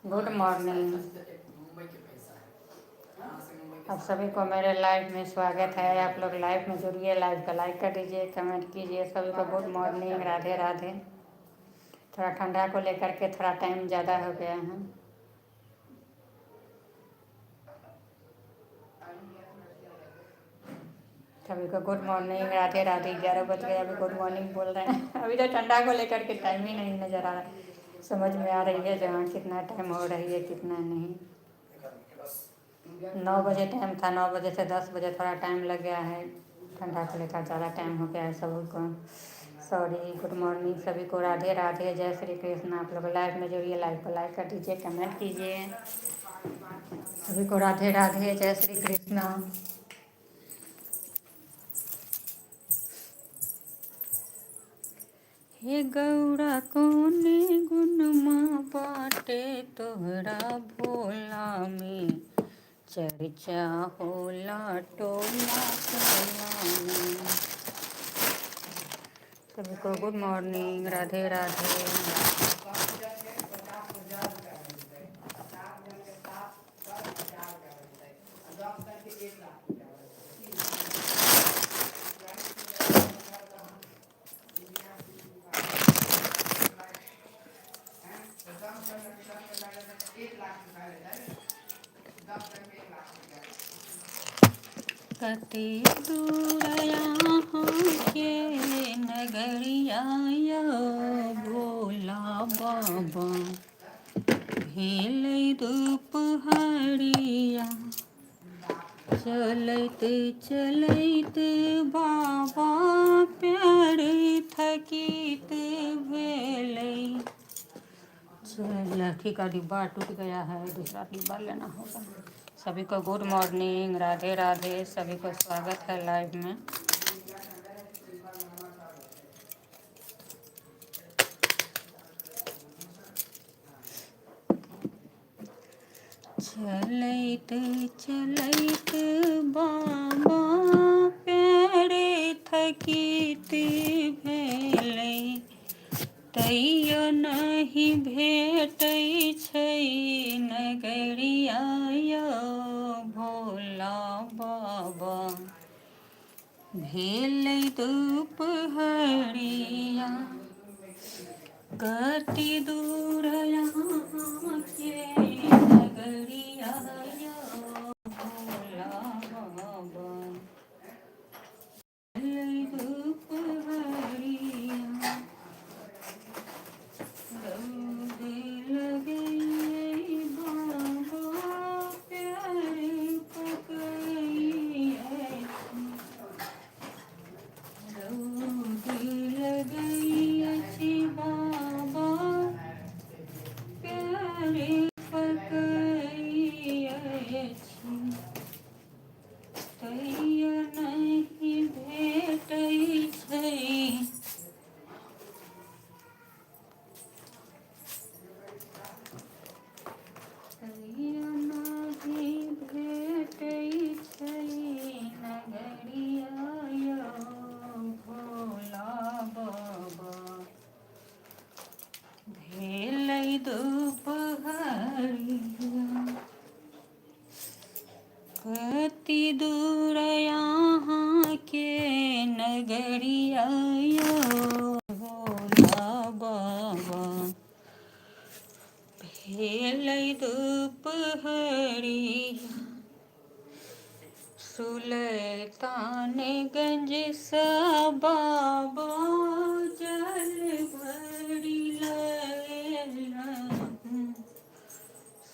Good morning. आप सभी को मेरे लाइव में स्वागत है। आप लोग लाइव में जुड़िए, लाइव का लाइक कर दीजिए, कमेंट कीजिए। सभी को गुड मॉर्निंग, राधे राधे। थोड़ा ठंडा को लेकर के थोड़ा टाइम ज़्यादा हो गया है। सभी को गुड मॉर्निंग, राधे राधे। 11 बज गए, अभी गुड मॉर्निंग बोल रहे हैं। अभी तो ठंडा को लेकर के टाइम ही नहीं नज़र आ रहा, समझ में आ रही है जहाँ कितना टाइम हो रही है कितना नहीं। 9 बजे टाइम था, 9 बजे से 10 बजे थोड़ा टाइम लग गया है। ठंडा को लेकर ज़्यादा टाइम हो गया है सभी को। सॉरी। गुड मॉर्निंग सभी को, राधे राधे, जय श्री कृष्ण। आप लोग लाइव में जुड़िए, लाइव को लाइक कर दीजिए, कमेंट कीजिए। सभी को राधे राधे, जय श्री कृष्ण। हे गौरा कौने गुनमा बाटे तोहरा भोला में, चर्चा होला टोला टोला में। सभी को गुड मॉर्निंग, राधे राधे। कते दूर यहाँ के नगरिया यो भोला बाबा, भेल दुपहरिया, चलत चलत बाबा पैर थकित भेलै। चल ठीक है, डिब्बा टूट गया है, दूसरा डिब्बा लेना होगा। सभी को गुड मॉर्निंग, राधे राधे। सभी को स्वागत है लाइव में। चलैत चलैत बाबा पैर थकित भेलै, तैयो नहीं भेटै छै नगरिया यो भोला बाबा, भेलै दुपहरिया, कति दूर यहाँ के नगरिया यो भोला बाबा, भेलै दुपहरिया, रौद लगैयै बाबा प्यार पकैयै, रौद लगैयै बाबा प्यार पकैयै, तैयो नहीं भेटै छै, तैयो नहीं भेटै छै नगरिया यो भोला बाबा, भेलै दुपहरिया, कति दूर यहाँ के नगरिया यो भोला बाबा, भेलै दुपहरिया, सुल्तानगंज सँ बाबा जल भरि लैलहुँ,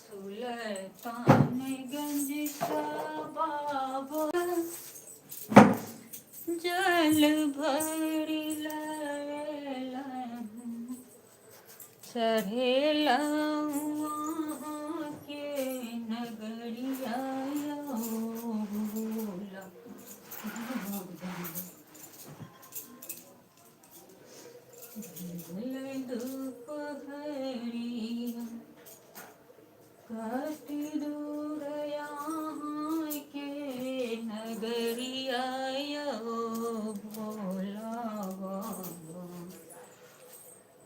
सुल्तानगंज सँ बाबा जल भरि लैलहुँ, चढ़ेलहुँ वहाँ के नगरिया यो भोला बाबा, भेलै दुपहरिया, कति दूर यहाँ के नगरिया यो भोला बाबा,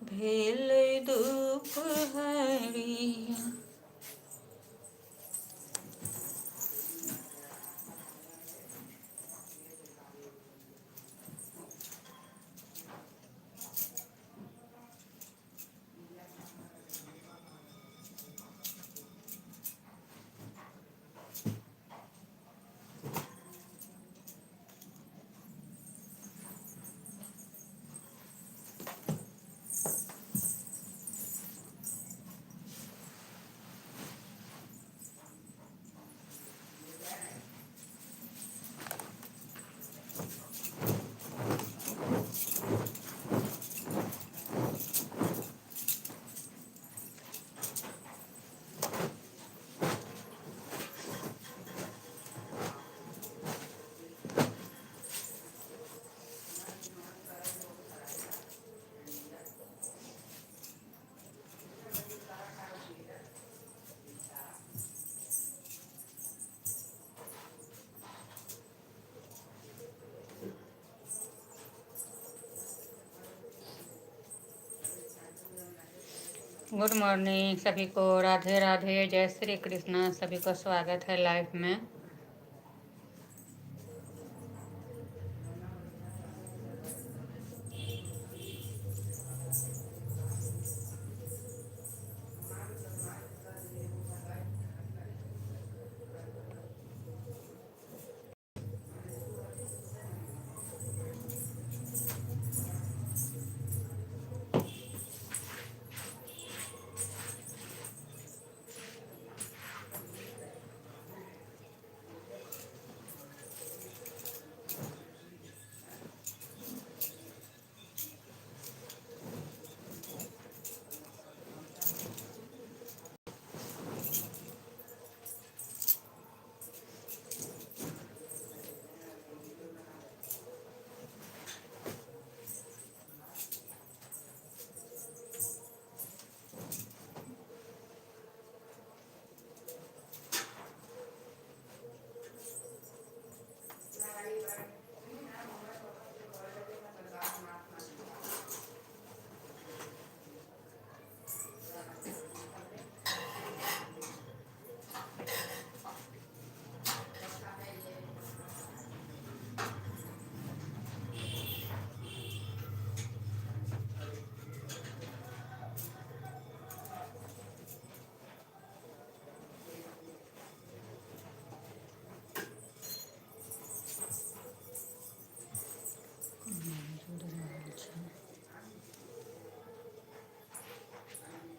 भेलै दुपहरिया, गुड मॉर्निंग सभी को, राधे राधे, जय श्री कृष्णा। सभी को स्वागत है लाइव में।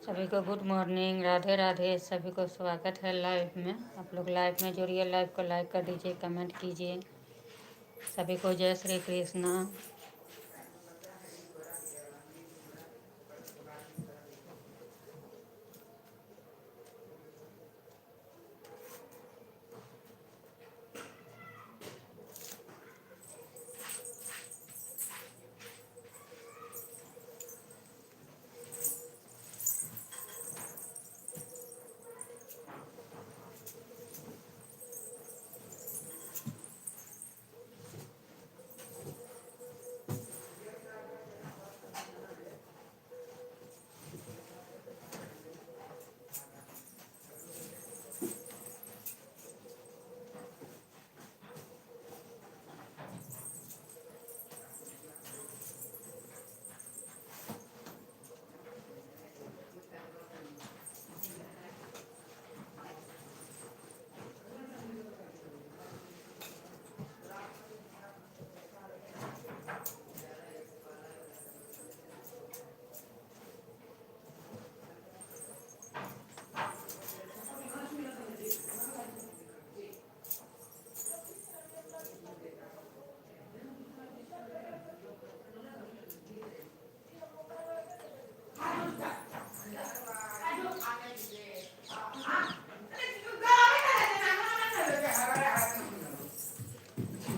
सभी को गुड मॉर्निंग, राधे राधे। सभी को स्वागत है लाइव में। आप लोग लाइव में जुड़िए, लाइव को लाइक कर दीजिए, कमेंट कीजिए। सभी को जय श्री कृष्णा।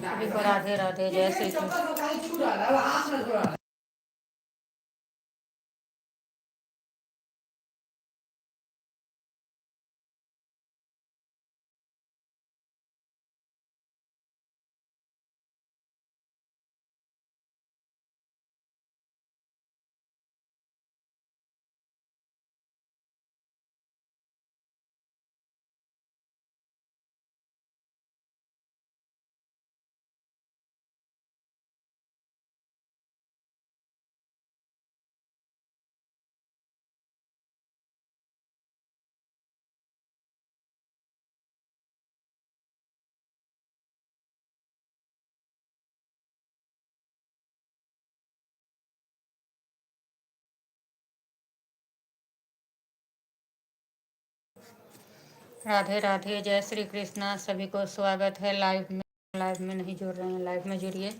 सभी को राधे राधे, जय श्री कृष्ण। राधे राधे, जय श्री कृष्णा। सभी को स्वागत है लाइव में। लाइव में नहीं जुड़ रहे हैं, लाइव में जुड़िए।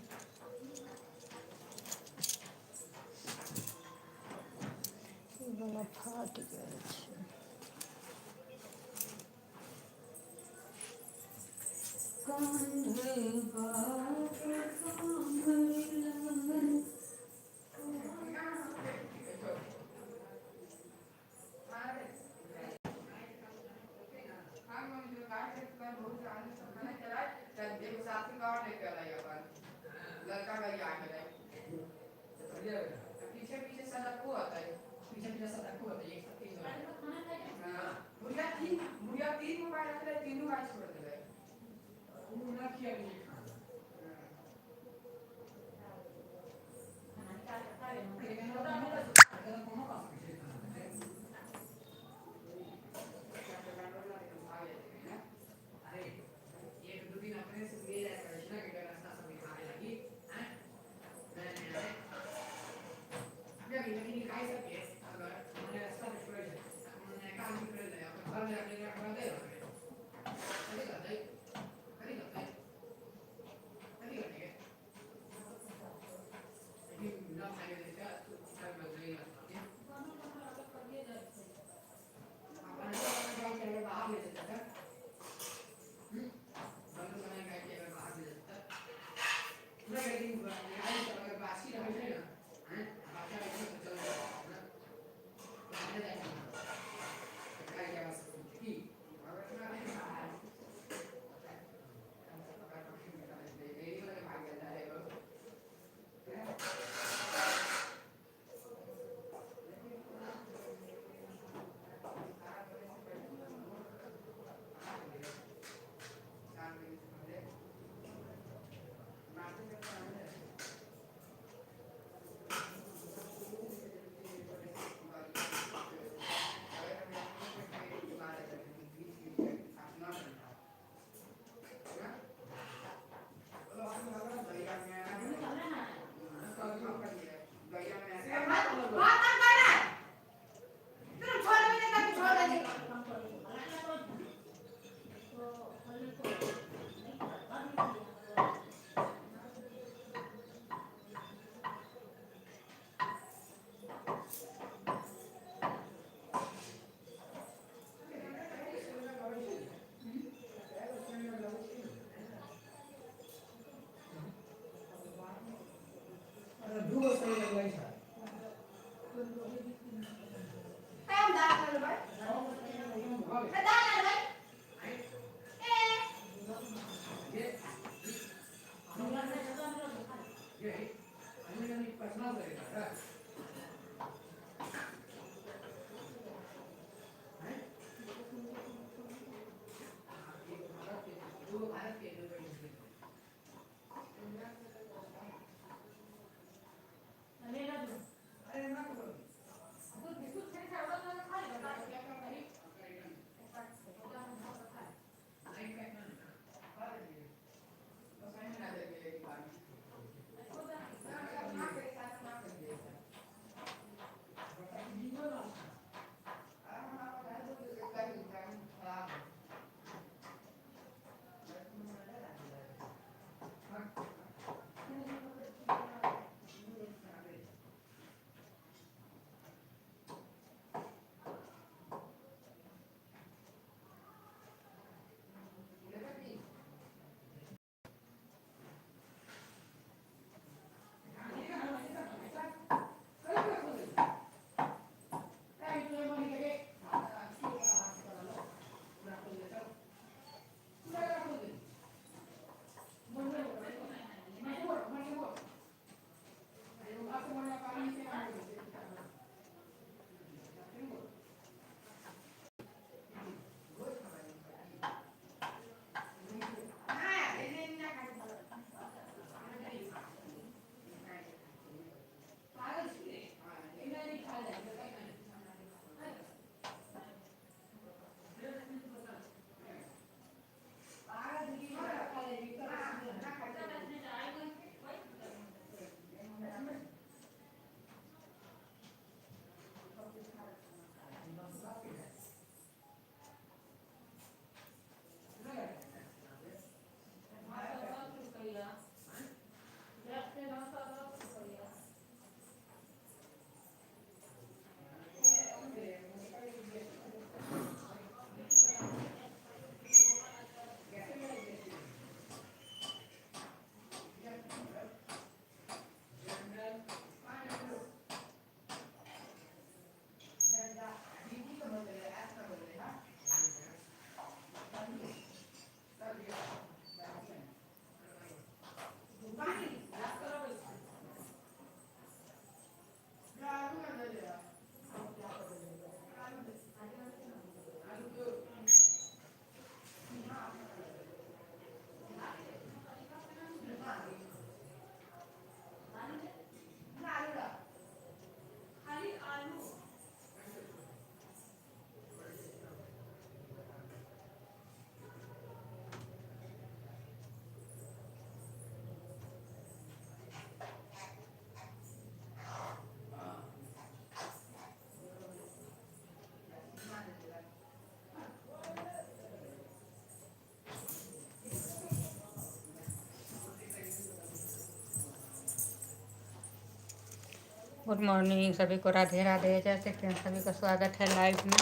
गुड मॉर्निंग सभी को, राधे राधे। जैसे कि सभी का स्वागत है लाइव में।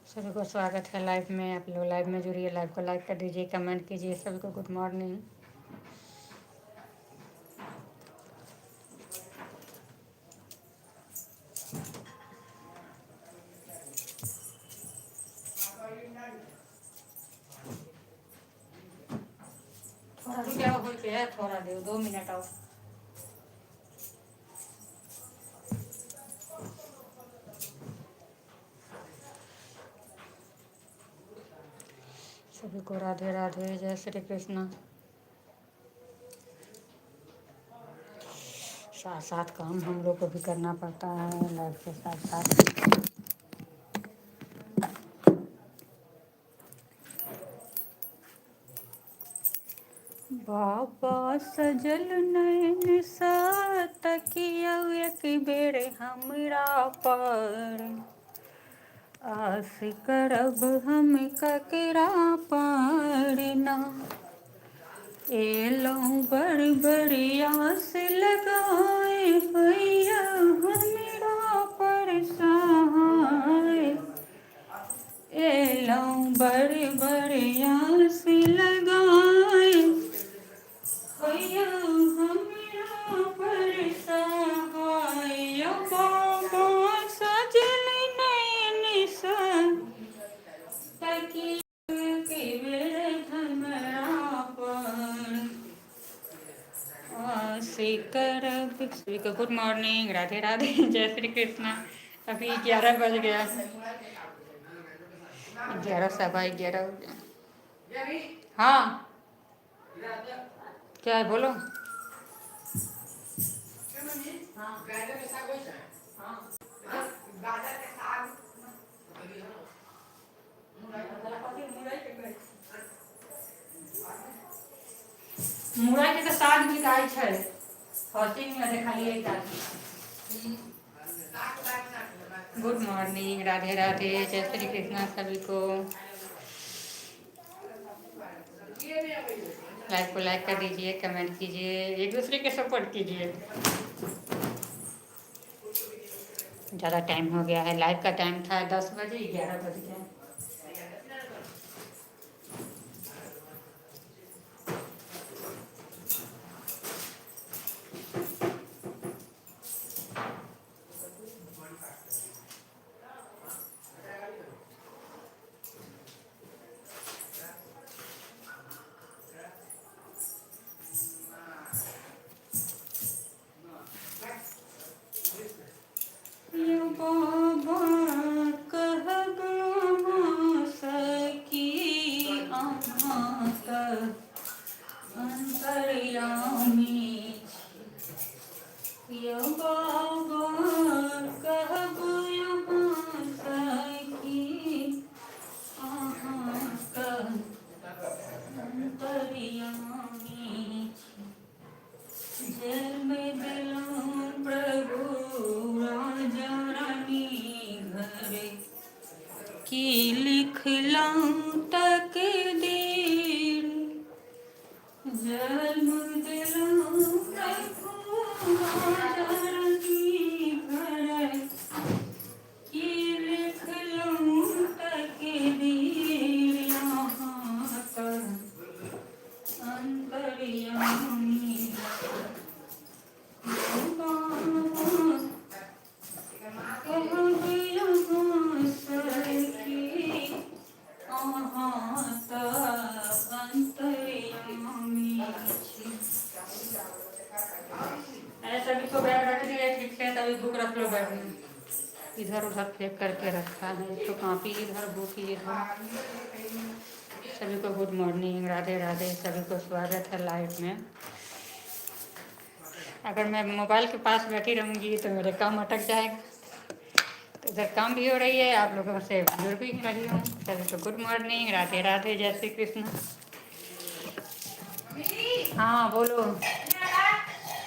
सभी को स्वागत है लाइव में। आप लोग लाइव में जुड़िए, लाइव को लाइक कर दीजिए, कमेंट कीजिए। सभी को गुड मॉर्निंग। थोड़ा रुकिया हो के थोड़ा दे 2 मिनट और। सभी को राधे राधे, जय श्री कृष्ण। साथ साथ काम हम लोग को भी करना पड़ता है लाइफ के साथ साथ। बाबा सजल नैन सा तकिया एक बेर हमरा पर, आस करब हम ककरा पर ना। एलौं बड़ बड़ी आस लगाए भैया हमरा पर सहाय। एलौं बड़ बड़ी आस लगाए भैया हमरा पर सहाय। बाबा सजल नैन सा तकिया के बेर हमरा पर, से करब। सभी को गुड मॉर्निंग, राधे राधे, जय श्री कृष्णा। अभी 11 बज गया, 11 हो गया। हाँ क्या है बोलो। मुरई के साग बिकाई छै, हॉस्टिंग में देखलिए। गुड मॉर्निंग, राधे राधे, जय श्री कृष्णा सभी को। लाइव को लाइक कर दीजिए, कमेंट कीजिए, एक दूसरे के सपोर्ट कीजिए। ज़्यादा टाइम हो गया है, लाइव का टाइम था 10 बजे, 11 बज गया। की लिखलौं तकदीर, जन्म दिलौं प्रभु राजरानी घर। की लिखलौं तकदीर यहाँ पर अंतर्यामी। सभी को बैग रख दिए, ठीक है। तभी बुक रख लो बैग में, इधर उधर फेंक करके रखा है। तो कॉपी इधर, बुक इधर। सभी को गुड मॉर्निंग, राधे राधे, सभी को स्वागत है लाइव में। अगर मैं मोबाइल के पास बैठी रहूँगी तो मेरे काम अटक जाएगा। तो इधर काम भी हो रही है, आप लोगों से जुड़ भी रही हूँ। सभी को गुड मॉर्निंग, राधे राधे, जय श्री कृष्ण। हाँ बोलो,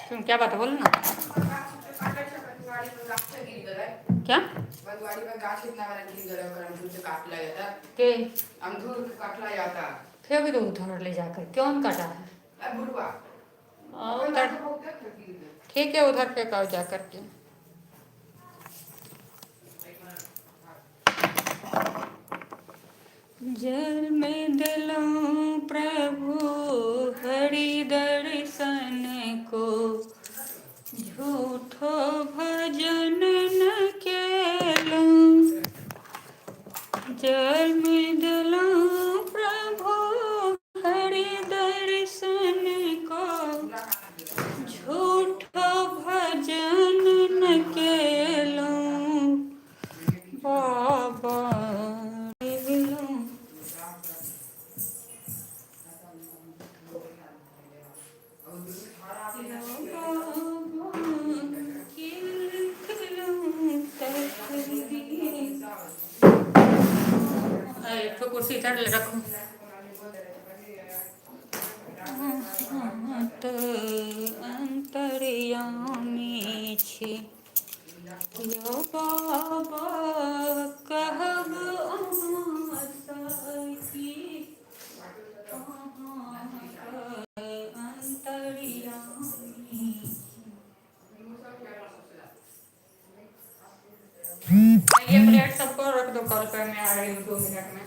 तुम क्या बात है, बोलो ना। क्या वाडीवर गाछ इतना बड़ा गिर गया और अमरूद से काट लाया था के अमरूद काट लाया था फिर भी तो उधर ले जाकर क्यों काटा है बुढ़वा उधर ठीक है उधर फेंकाओ जा करके जल में दिलों प्रभु हरि दर्शन को झूठो भजन न केलूं जल में दिलों प्रभु हरि दर्शन को झूठो भजन न केलूं बाबा दिलों तो कुर्सी इधर रखो तो अंतर्यामी छी यो बाबा कहब अहाँ सखी अंतर्यामी ये प्लेट सबको रख दो कल पे मैं आ रही हूँ 2 मिनट में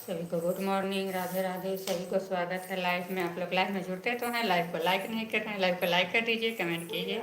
सभी को गुड मॉर्निंग राधे राधे सभी को स्वागत है लाइव में आप लोग लाइव में जुड़ते तो हैं लाइव को लाइक नहीं करते हैं लाइव को लाइक कर दीजिए कमेंट कीजिए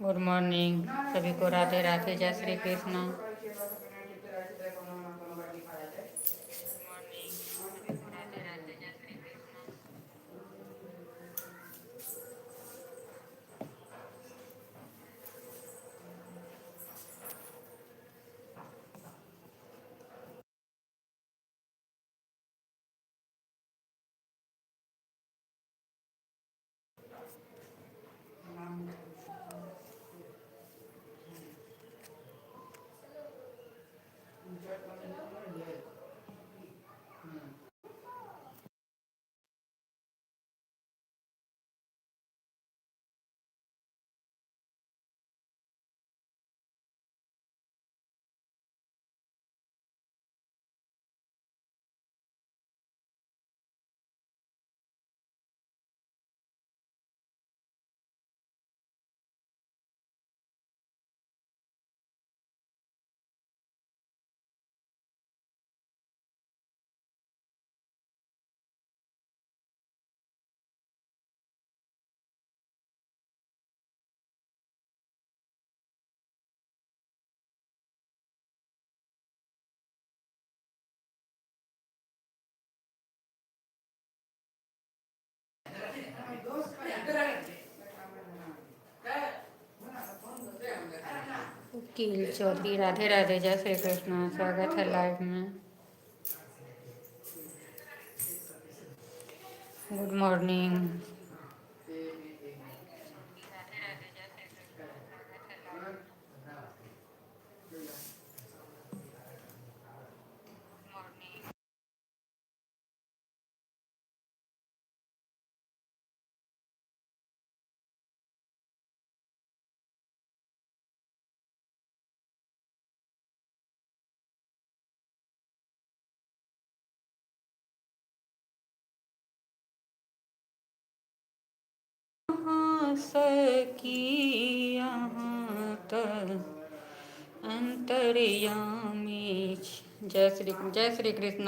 गुड मॉर्निंग सभी को राधे राधे जय श्री कृष्ण कील चौधरी। राधे राधे, जय श्री कृष्ण। स्वागत है लाइव में। Good morning. सकी यहाँ तक अंतर्यामी। जय श्री कृष्ण।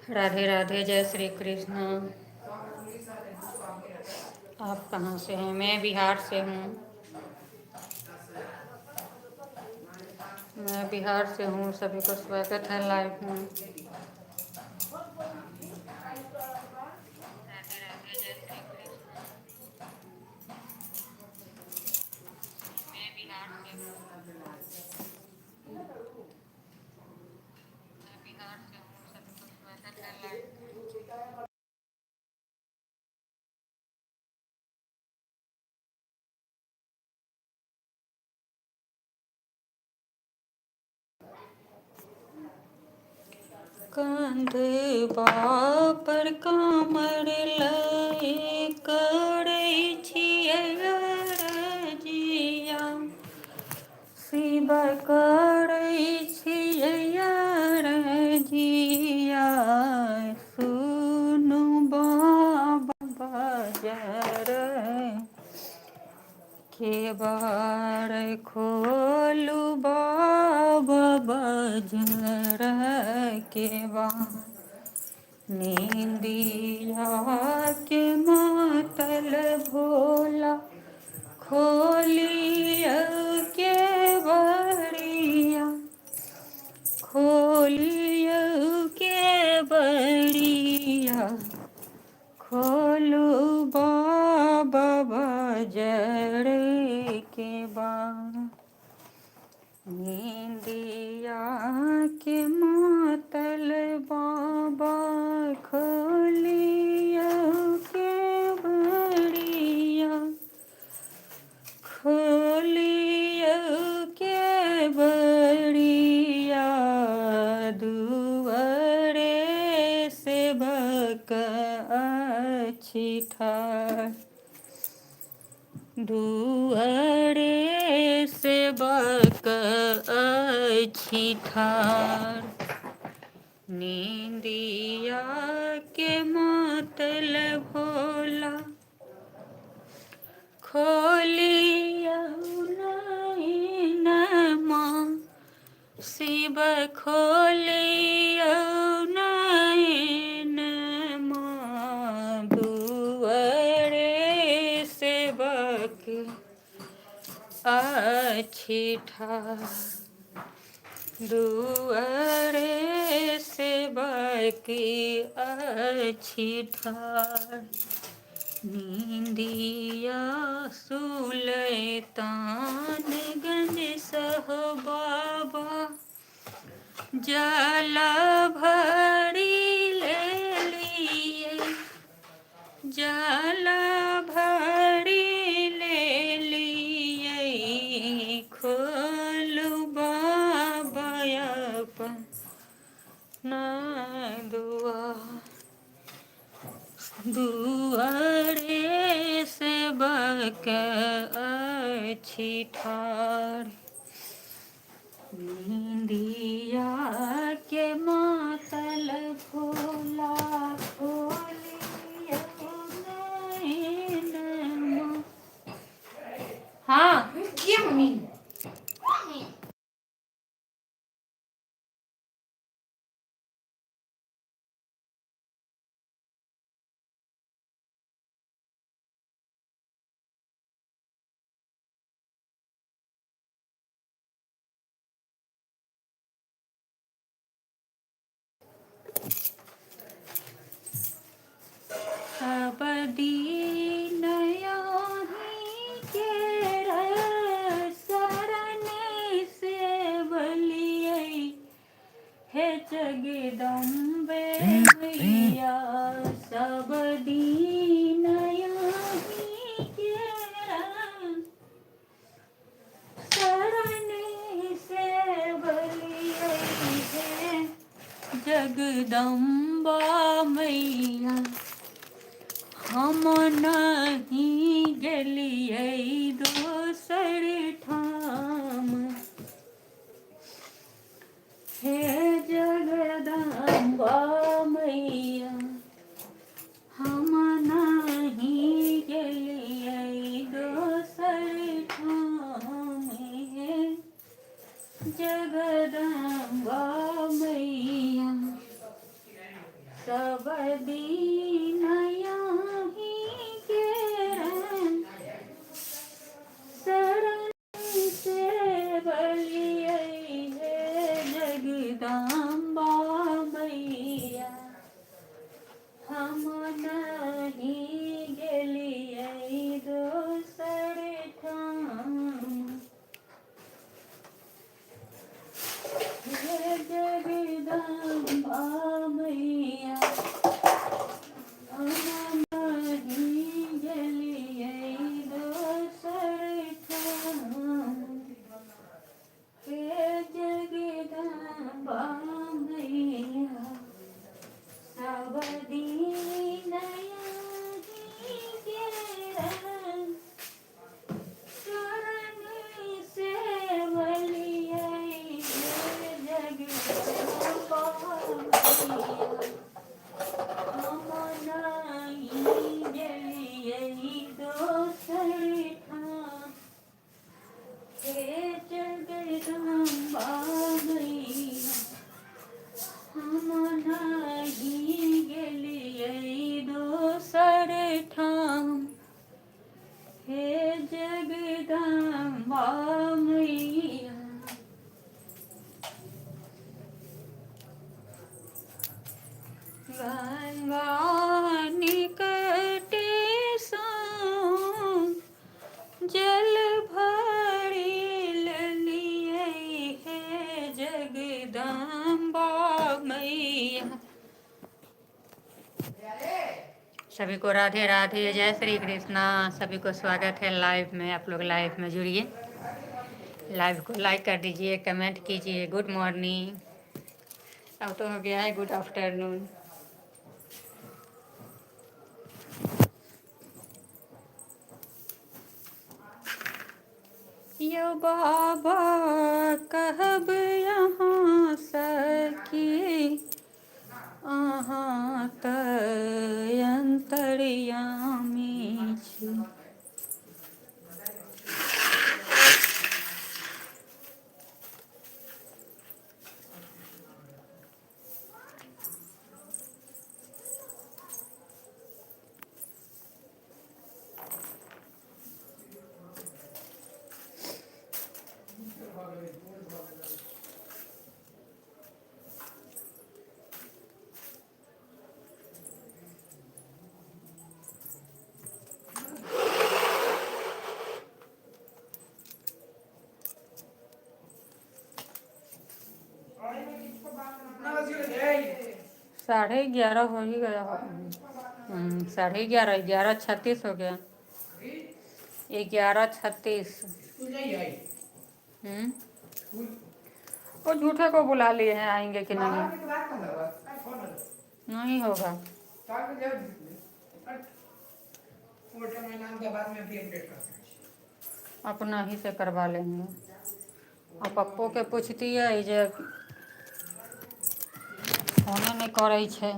राधे राधे, जय श्री कृष्ण। आप कहाँ से हैं? मैं बिहार से हूँ। मैं बिहार से हूँ। सभी को स्वागत है लाइव में। कंधबा पर कामर लए करै छियै अरजिया, शिव करै छियै अरजिया, सुनु बाबा बजर केवाड़ खोलू बाबा बजर केवाड़। नींदिया के मातल भोला खोलिया के बड़िया, खोलिया के बड़िया, खोलू बाबा बजर के बाड़। नींदिया के मातल बाबा खोलिया के बड़िया, खोलिया के बड़िया, दुआरे से बक अछि ठाढ़, दुआरे से बक अछि ठाढ़। नींदिया के मातल भोला खोलिया नैनमा, शिव खोलिया नैनमा, दुआरे से बक अछि ठाढ़, दुआरे से बक अछि ठाढ़। नींदिया सुल्तानगंज बाबा जल भरी ले लिए, जल भरी ले लिए, खोलू बाबा अपना दुआर, दुआरे से बक अच्छी ठाड़, नींदिया के मातल भोला खोलिया नैनमा। हाँ ये मम्मी सब दीन याही के शरण से बलिए, हे जगदम्बे मैया, सब दीन याही के शरण से बलिए, हे जगदम्बा मैया, हम नहीं गेलिए दोसर ठाम, हे जगदम्बा मैया, हम नहीं गेलिए दोसर ठाम, हे जगदम्बा मैया, सब दीन याही के शरण से बलिए, हे जगदम्बा मैया, हम नहीं गेलिए दोसर ठाम, हे जगदम्बा मैया, हम नहीं गेलिए दोसर ठाम, हे जगदम्बा मैया, सब दीन याही के शरण से बलिए, हे जगदम्बा मैया, हम नहीं गेलिए दोसर ठाम, हे जगदम्बा मैया, हम नहीं गेलिए दोसर ठाम, हे जगदम्बा मैया। गंगा निकटे सो जल भरी लिए, हे जगदम्बा मैया। सभी को राधे राधे, जय श्री कृष्णा। सभी को स्वागत है लाइव में। आप लोग लाइव में जुड़िए, लाइव को लाइक कर दीजिए, कमेंट कीजिए। गुड मॉर्निंग, अब तो हो गया है गुड आफ्टरनून। यो बाबा कहब यहाँ सकी, अहाँ त अंतर्यामी छी। 11:30 हो ही गया हो। 11:30, 11:36 हो गया। 11:36। हम्म वो झूठे को बुला लिए हैं, आएंगे कि नहीं नहीं होगा। अपना ही से करवा लेंगे। और पप्पो के पूछतियै जे फोने नहीं करै छै।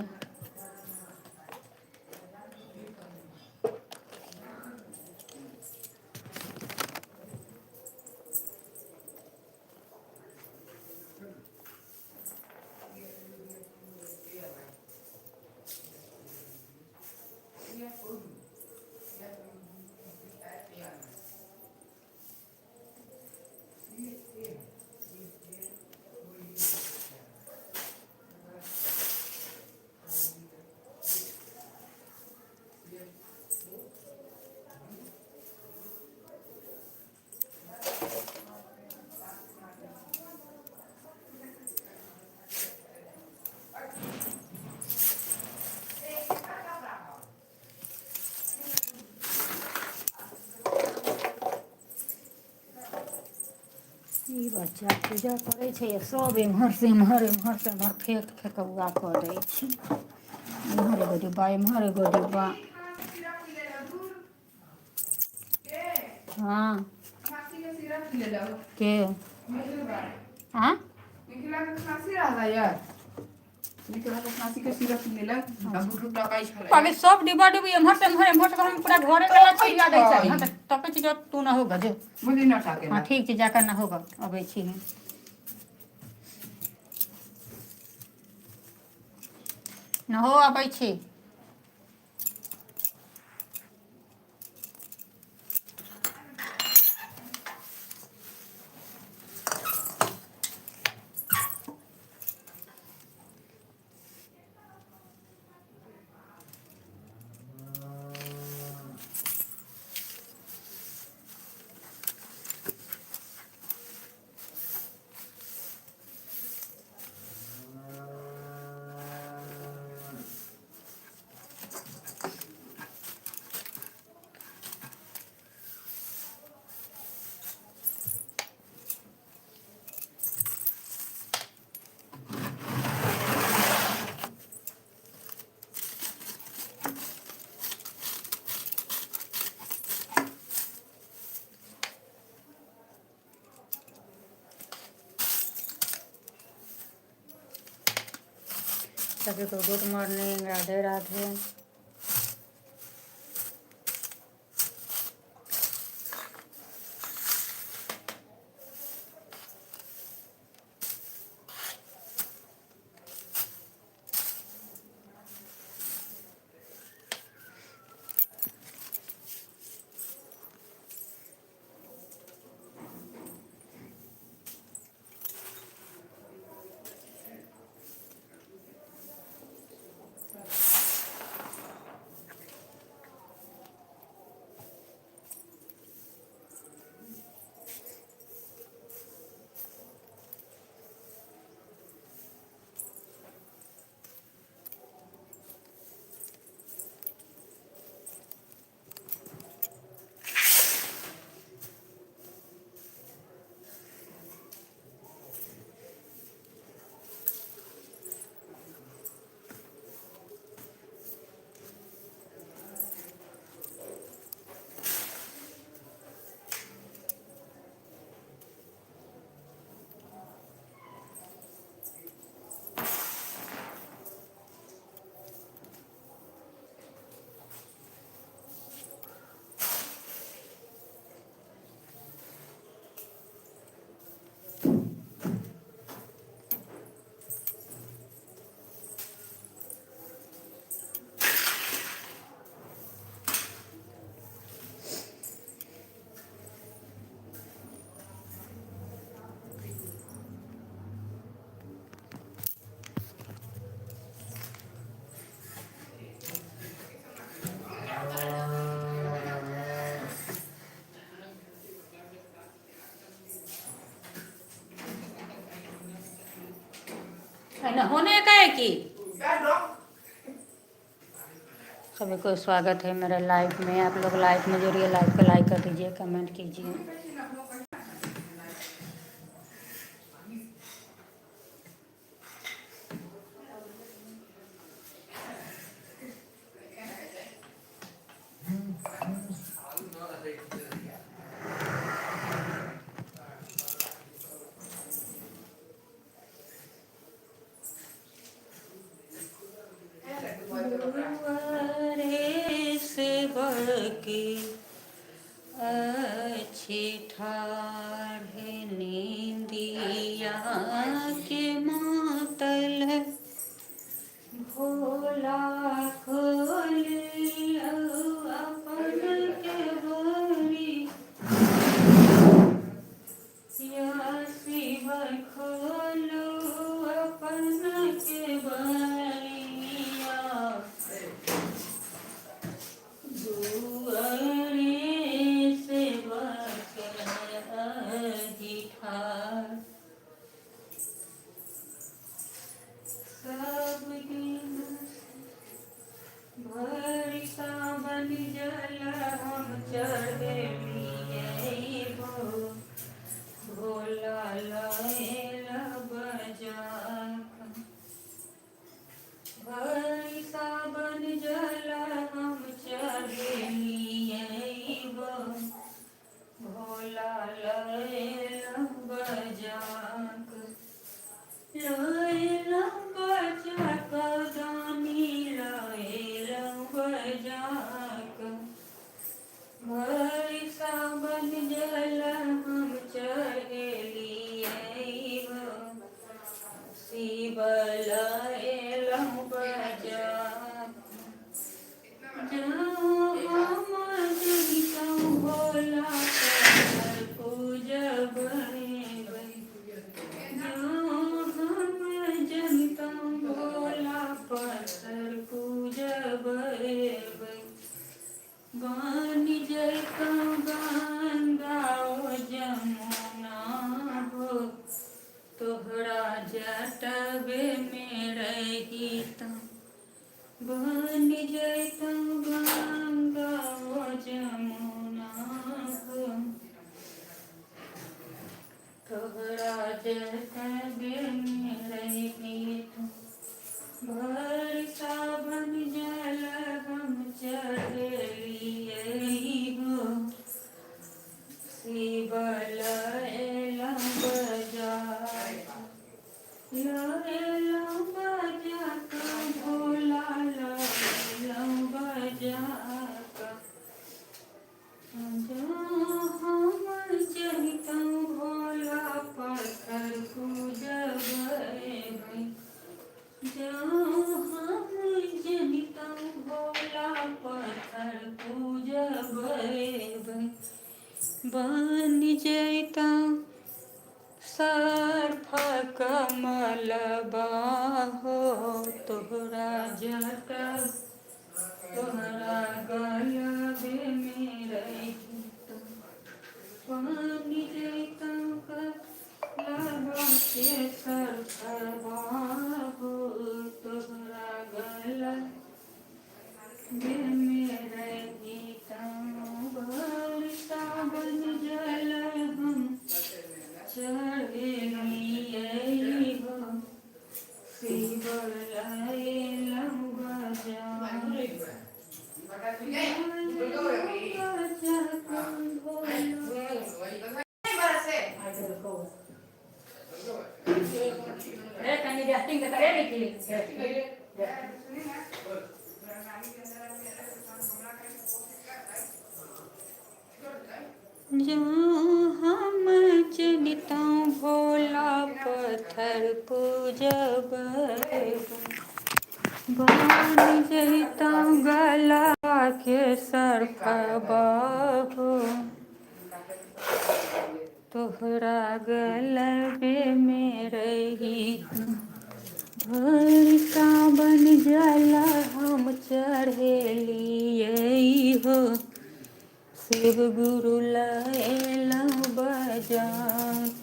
ई बच्चा पूजा करै छै, सब एम्हर से एम्हर फेक फेकौआ कऽ दै छै। एम्हर एगो डिब्बा, एम्हर एगो डिब्बा। हाँ के हाँ अभी सब डिब्बा डिब्बी एम्हर से एम्हर हम पूरा घरे वाला छिया दै छै। हां त तकै छी जो तू ना होगा जो मुझे ना टाके। हां ठीक छै, जाकर ना होगा अबै छी। ना हो अबै छी। सभी को गुड मॉर्निंग, राधे राधे। होने का है कि सभी को स्वागत है मेरे लाइव में। आप लोग लाइव में जुड़िए, लाइव को लाइक कर दीजिए, कमेंट कीजिए। अच्छी ठाढ़े नींदिया के मातल भोला खोली अपन के बरी या शिव खोलो अपन के बरिया दुआरे से ठार सब दिन भरी सावन जल हम चढ़े भोला लायल बजा भरी सावन जल हम चढ़े भोला लायल बजाक लायल बजाक दानी लायल बजाक भरी सावन जल हम चढ़ेलिए शिव लायल बजाक जाओ हम जनितौ भोला पर पूजब भोला पत्थर पूजब गान जैतौ गान गाओ जमुना हो तोहरा जटबे में रहितौ बन जैतौ गान गाओ जमुना हो तोहरा जटबे में रहितौ भरी सावन जल हम चढ़ेलिए शिव लायल बजाक लायल बजाक भोला लायल बजाक हम जनितौ भोला पत्थर पूजब हम जनितौ भोला पत्थर पूजब बन जैतौ सर्फ कमल बाहो तोहरा जटब तोहरा गलबे में रहितौ बन जैतौ कलबा के सर्फ बाहो तोहरा गलबे में रहितौ भरी सावन जल हम चढ़ेलिए शिव लायल बजाक जो हम जनितौ भोला पत्थर पूजब बन जैतौ गला के सर्फबा हो तोहरा गलबे में रहितौ भरी सावन जल हम चढ़ेलिए शिव गुरु लायल बजाक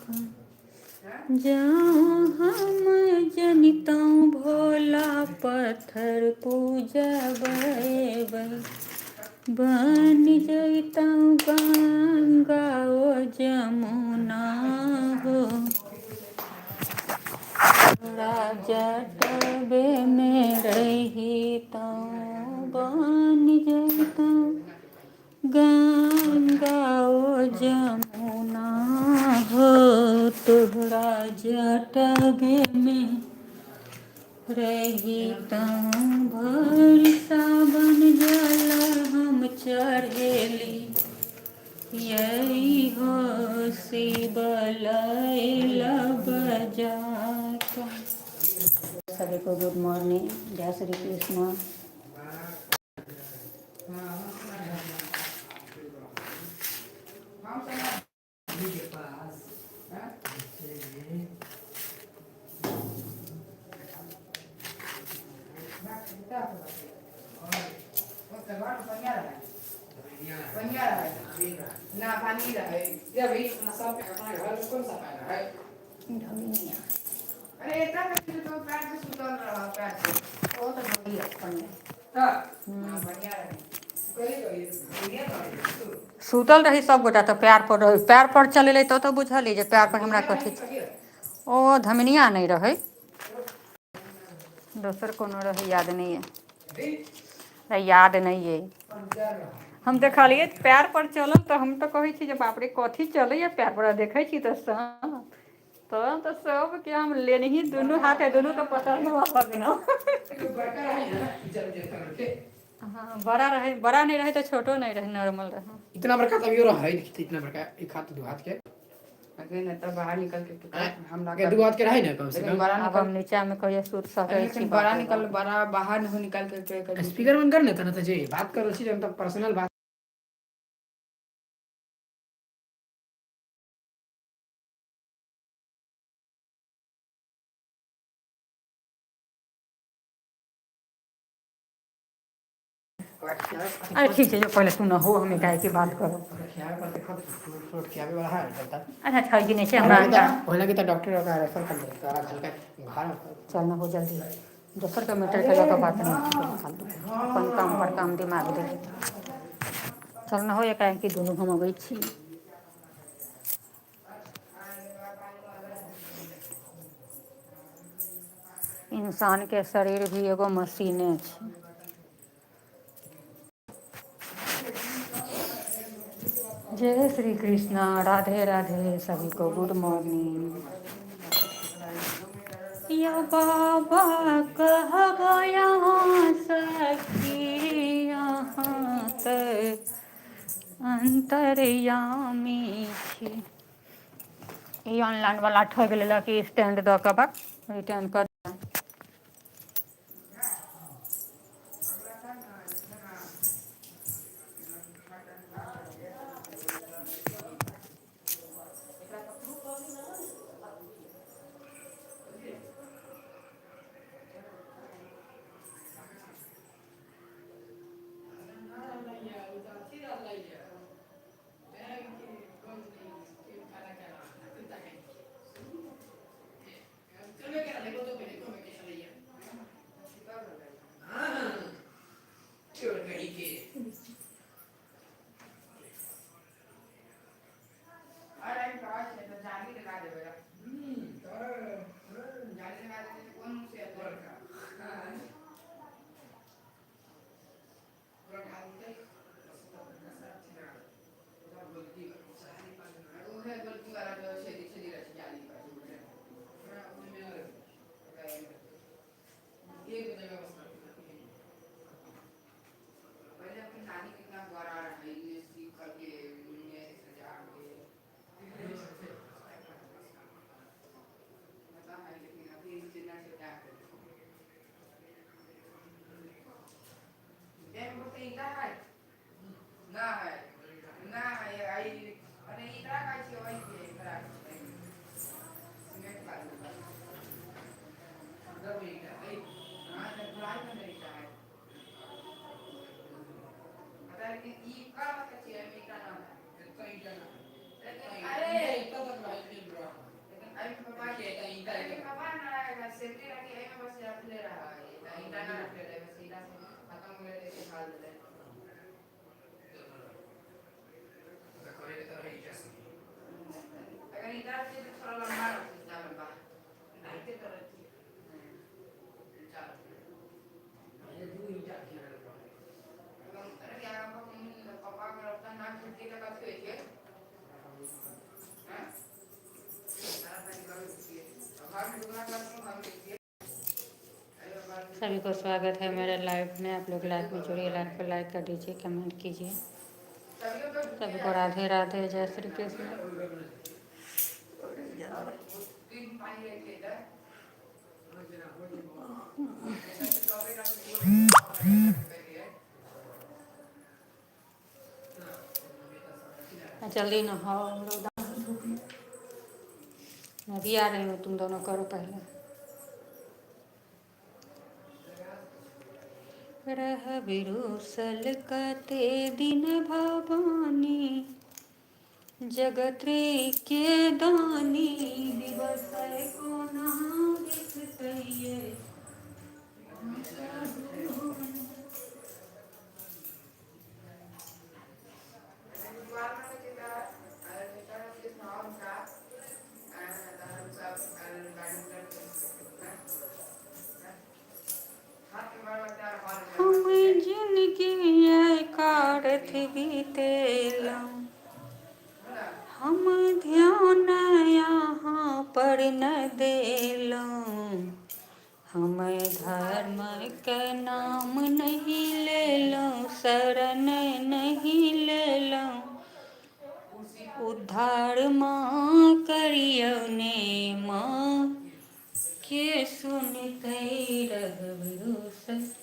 जाओ हम जनितौ भोला पत्थर पूजब बन जैतौं गंगा ओ जमुना हो, तोरा जटबे में रहितौं। बन जैतौं गंगा ओ जमुना हो, तोरा जटबे में रहितौं। भरि सावन जल हम चढ़ेली, यही हो शिवलय बजाता। सभी को गुड मॉर्निंग, जय श्री कृष्ण। सुतल रही सब गोटा तो पैर पर रही, पैर पर चले तो बुझल जे पैर पर हमरा कथी ओ धमनिया नहीं रहे, दोसर कोनो रहे याद नहीं है, याद नहीं है। हम देखलिए पैर पर चलल तो हम तो कहे छी जे बाप रे कथी चले पैर पर, देखे छी तो सब के हम लेने ही दोनों हाथ है, दोनों का पकड़ लगना। हाँ बड़ा रहे, बड़ा नहीं रहे तो छोटो नहीं रहे, नॉर्मल रहे। इतना बड़का तभी रहा है, इतना बड़का एक हाथ दो हाथ के अगेन तब बाहर निकल के हम ना दो हाथ के रहे ना कम से कम। बड़ा अब हम नीचा में कहिए सूट सके छी, बड़ा निकल बड़ा बाहर नहीं निकल के स्पीकर बंद कर ना था जे बात करो छी हम तब पर्सनल बात। अरे ठीक है, जो पहले तू ना हो हमें गाय की बात करो। अच्छा अच्छा जी नहीं पहले के तो डॉक्टर का रेफर कर दे तो हल्का घर चलना हो जल्दी, दोसर का मीटर के लगा बात नहीं फालतू, अपन काम पर काम दिमाग दे चलना हो, एक कि दोनों हम अबै छी। इंसान के शरीर भी एगो मशीने है। जय श्री कृष्णा, राधे राधे, सभी को गुड मॉर्निंग। या बाबा कहबो यहाँ सखी यहाँ ते अंतर्यामी छी। ई ऑनलाइन वाला ठग लेलक, स्टैंड दऽ कऽ बक रिटर्न कर। सभी को स्वागत है मेरे लाइव में। आप लोग लाइव में जुड़िए, लाइव को लाइक कर दीजिए, कमेंट कीजिए। सभी को राधे राधे, जय श्री कृष्ण। जल्दी नहाओ, हम लोग मैं भी आ रही हूँ, तुम दोनों करो पहले। रह बिरुसल कते दिन भवानी, जगत्री के दानी दिवस को ना बिसरिए। हम जिनकी कारथ बीतेला, हम ध्यान यहाँ पर न देलौं। हम धर्म के नाम नहीं लेलौं, शरण नहीं लेलौं। उद्धार माँ करियौ ने माँ के सुनते रघुबर।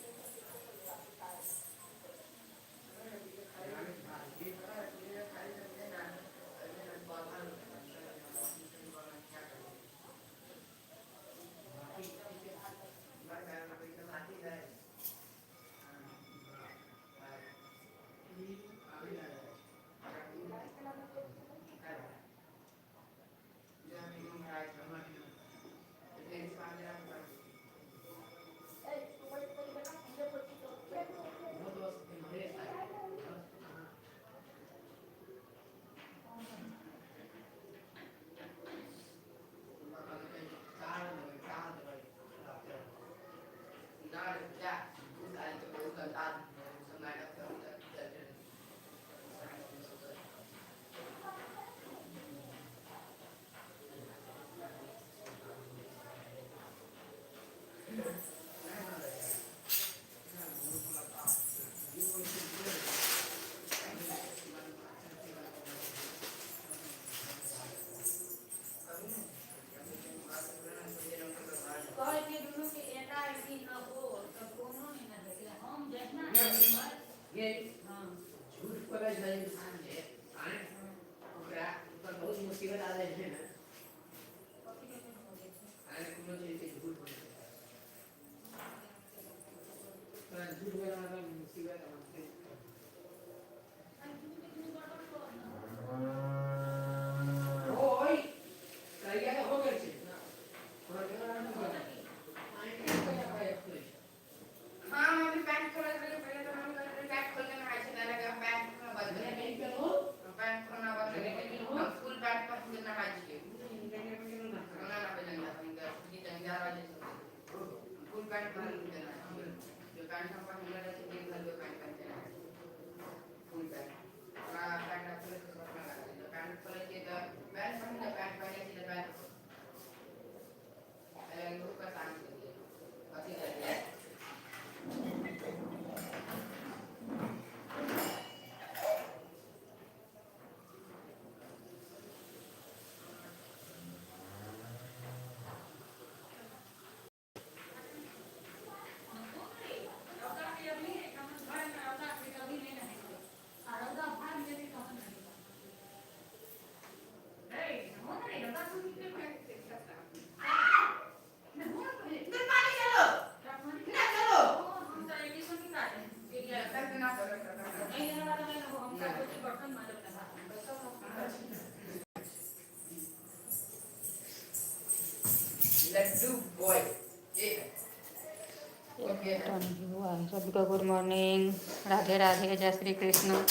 सभी को गुड मॉर्निंग, राधे राधे, जय श्री कृष्ण।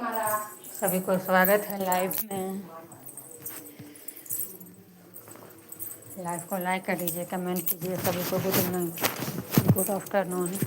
सभी को स्वागत है लाइव में। लाइव को लाइक कर दीजिए, कमेंट कीजिए। सभी को गुड इवनिंग, गुड आफ्टरनून।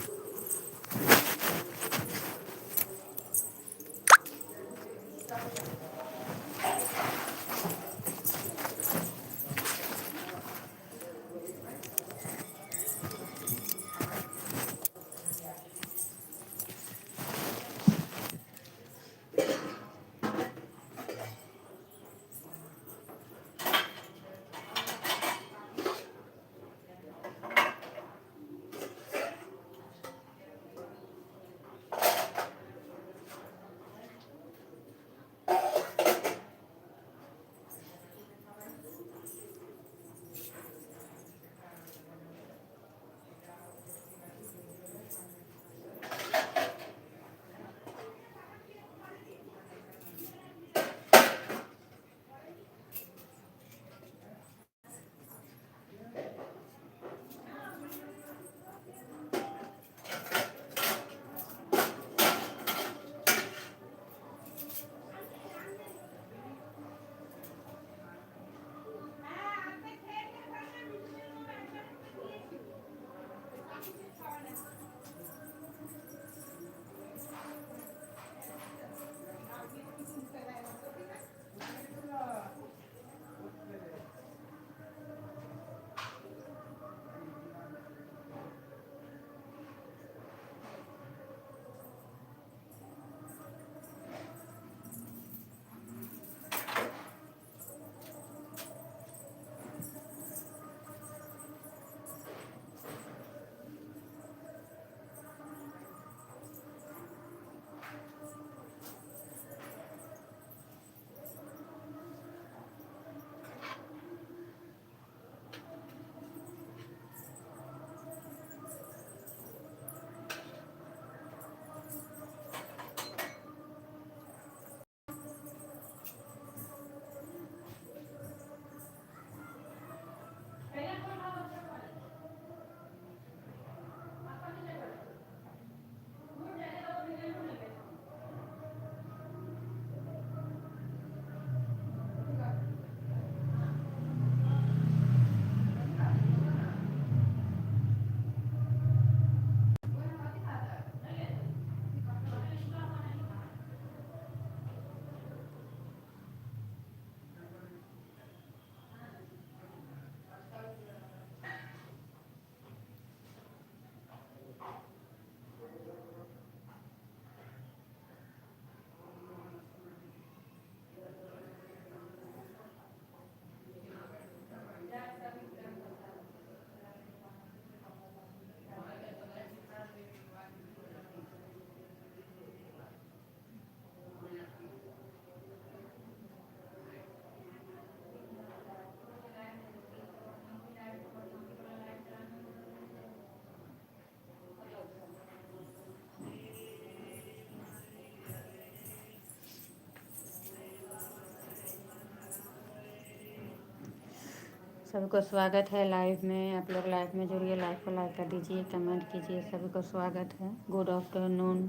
सभी को स्वागत है लाइव में। आप लोग लाइव में जुड़िए, लाइव को लाइक कर दीजिए, कमेंट कीजिए। सभी को स्वागत है। Good afternoon.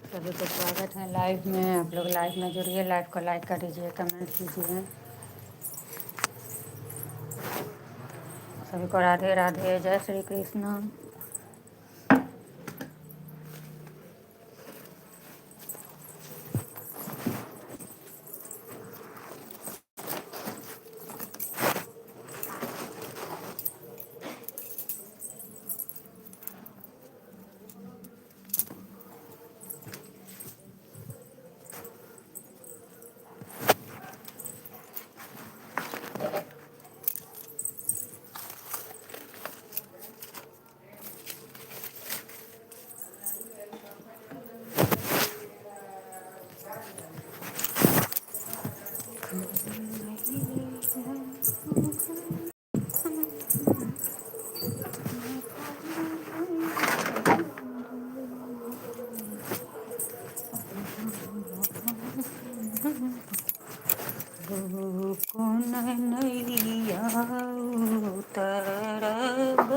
सभी को स्वागत है लाइव में। आप लोग लाइव में जुड़िए, लाइव को लाइक कर दीजिए, कमेंट कीजिए। सभी को राधे राधे, जय श्री कृष्ण। कौन नैया उतरब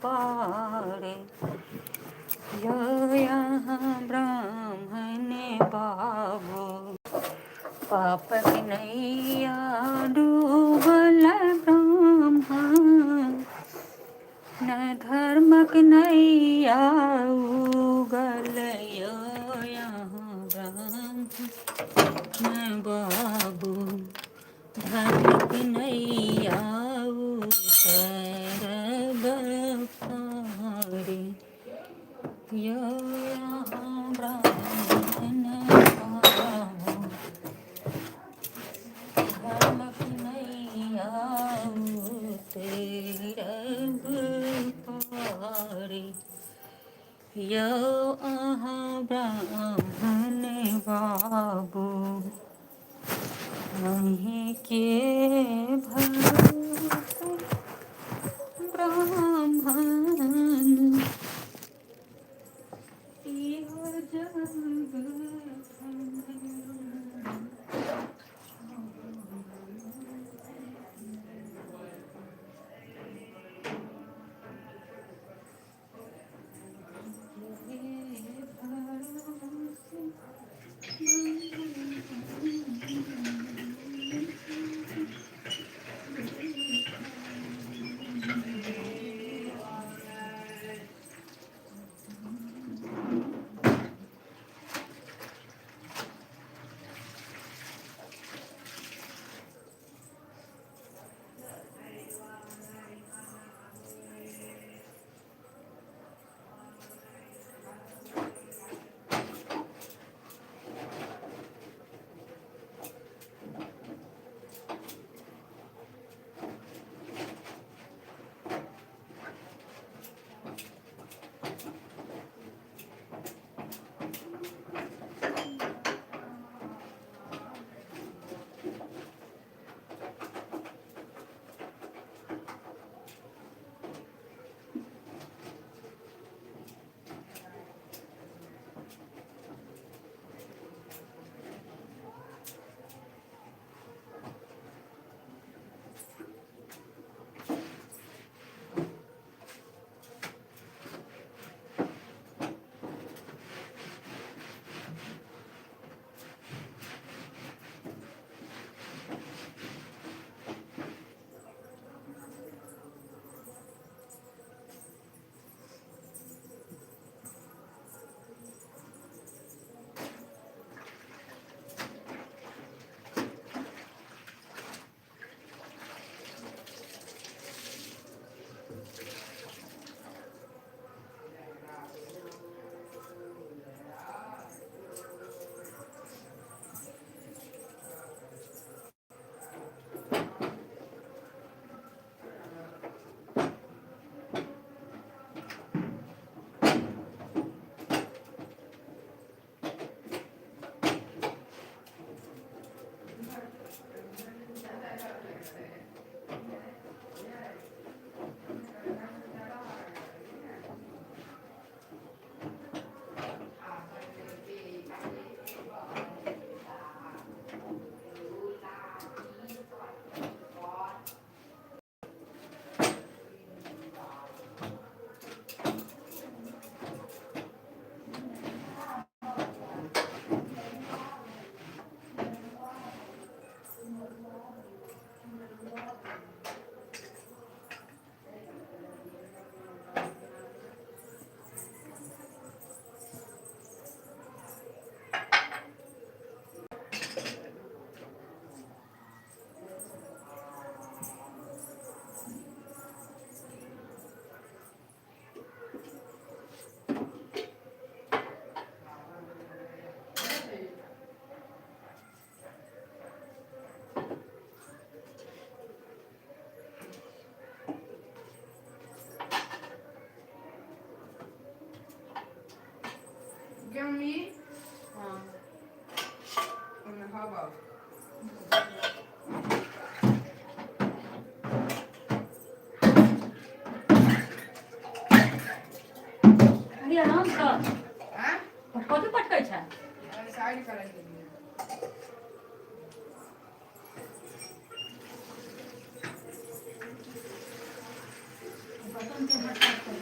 पारे, यो यहाँ ब्राह्मण बाबू। पाप की नैया डूबल ब्राह्मण, न धर्मक नैया उगल, यो यहाँ ब्राह्मण बाबू। धर्मक नैया उतरब पारे, यो यहाँ ब्राह्मण बाबू। धर्मक नैया उतरब पारे, यो यहाँ ब्राह्मण बाबू। नहीं के भरोसे ब्राह्मण, इहो जग हम सब हाँ कथी पटकै छै साइड करे के लिए बटन के हटा कर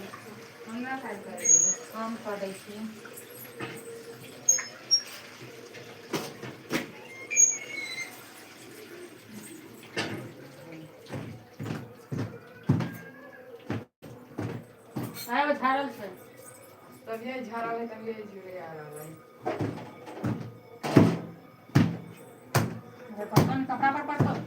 हमरा साइड करे के लिए हम कऽ दै छी आय वो झाड़ल छै तब ये झाड़ा है तब ये जुड़े आ रहा है बटन कपड़ा पर पटक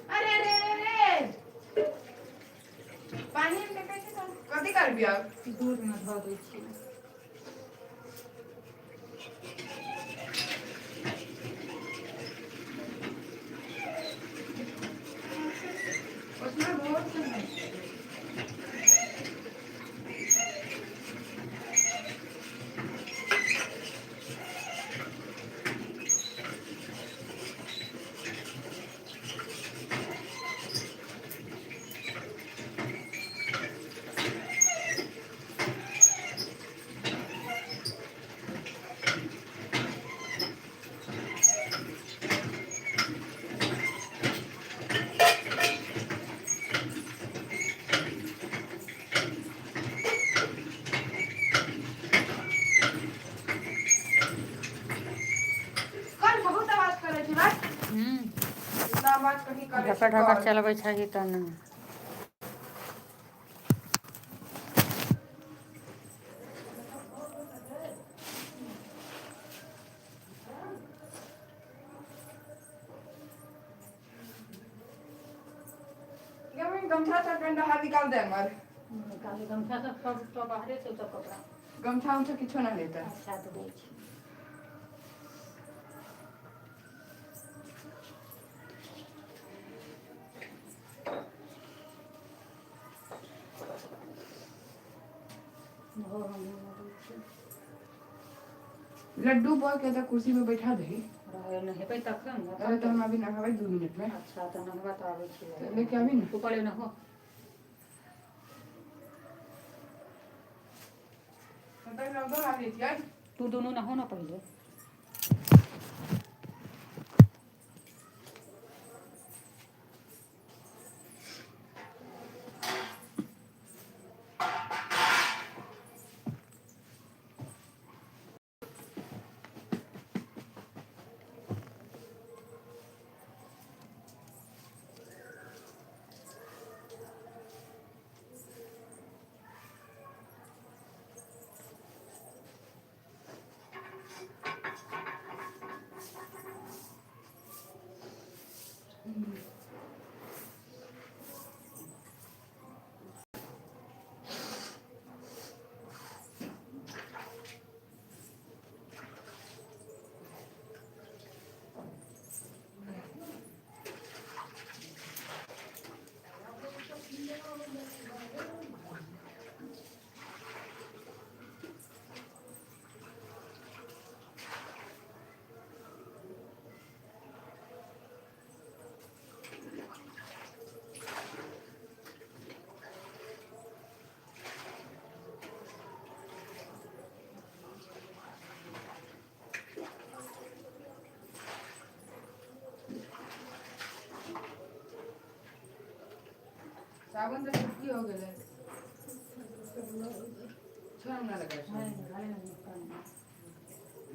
अरे रे रे रे पानी में कैसे कथी कर बिया दूध में धो दै छी उसमें बहुत से कल बहुत आवाज करे छी बस इतना आवाज कहीं करे ढक्कन ढक्कन चलबै छै तऽ नहि ये मैं गमछा से गंदा हाथ निकाल दे मर निकाली गमछा सब बाहरे छै सब कपड़ा गमछा उमछा किछो ना लेता अच्छा तऽ दै छी लड्डू बॉय के तो कुर्सी में बैठा दे रहे नहेबै तखन ने अरे तो हम अभी नहावे 2 मिनट में अच्छा तऽ नहबा तऽ आबै छी तो लेके अभी ना तू पहले नहो मतलब लड्डू ला ली थी तू दोनों नहो ना पहले सावन तो छुट्टी हो गेलै छोड़ ना लगा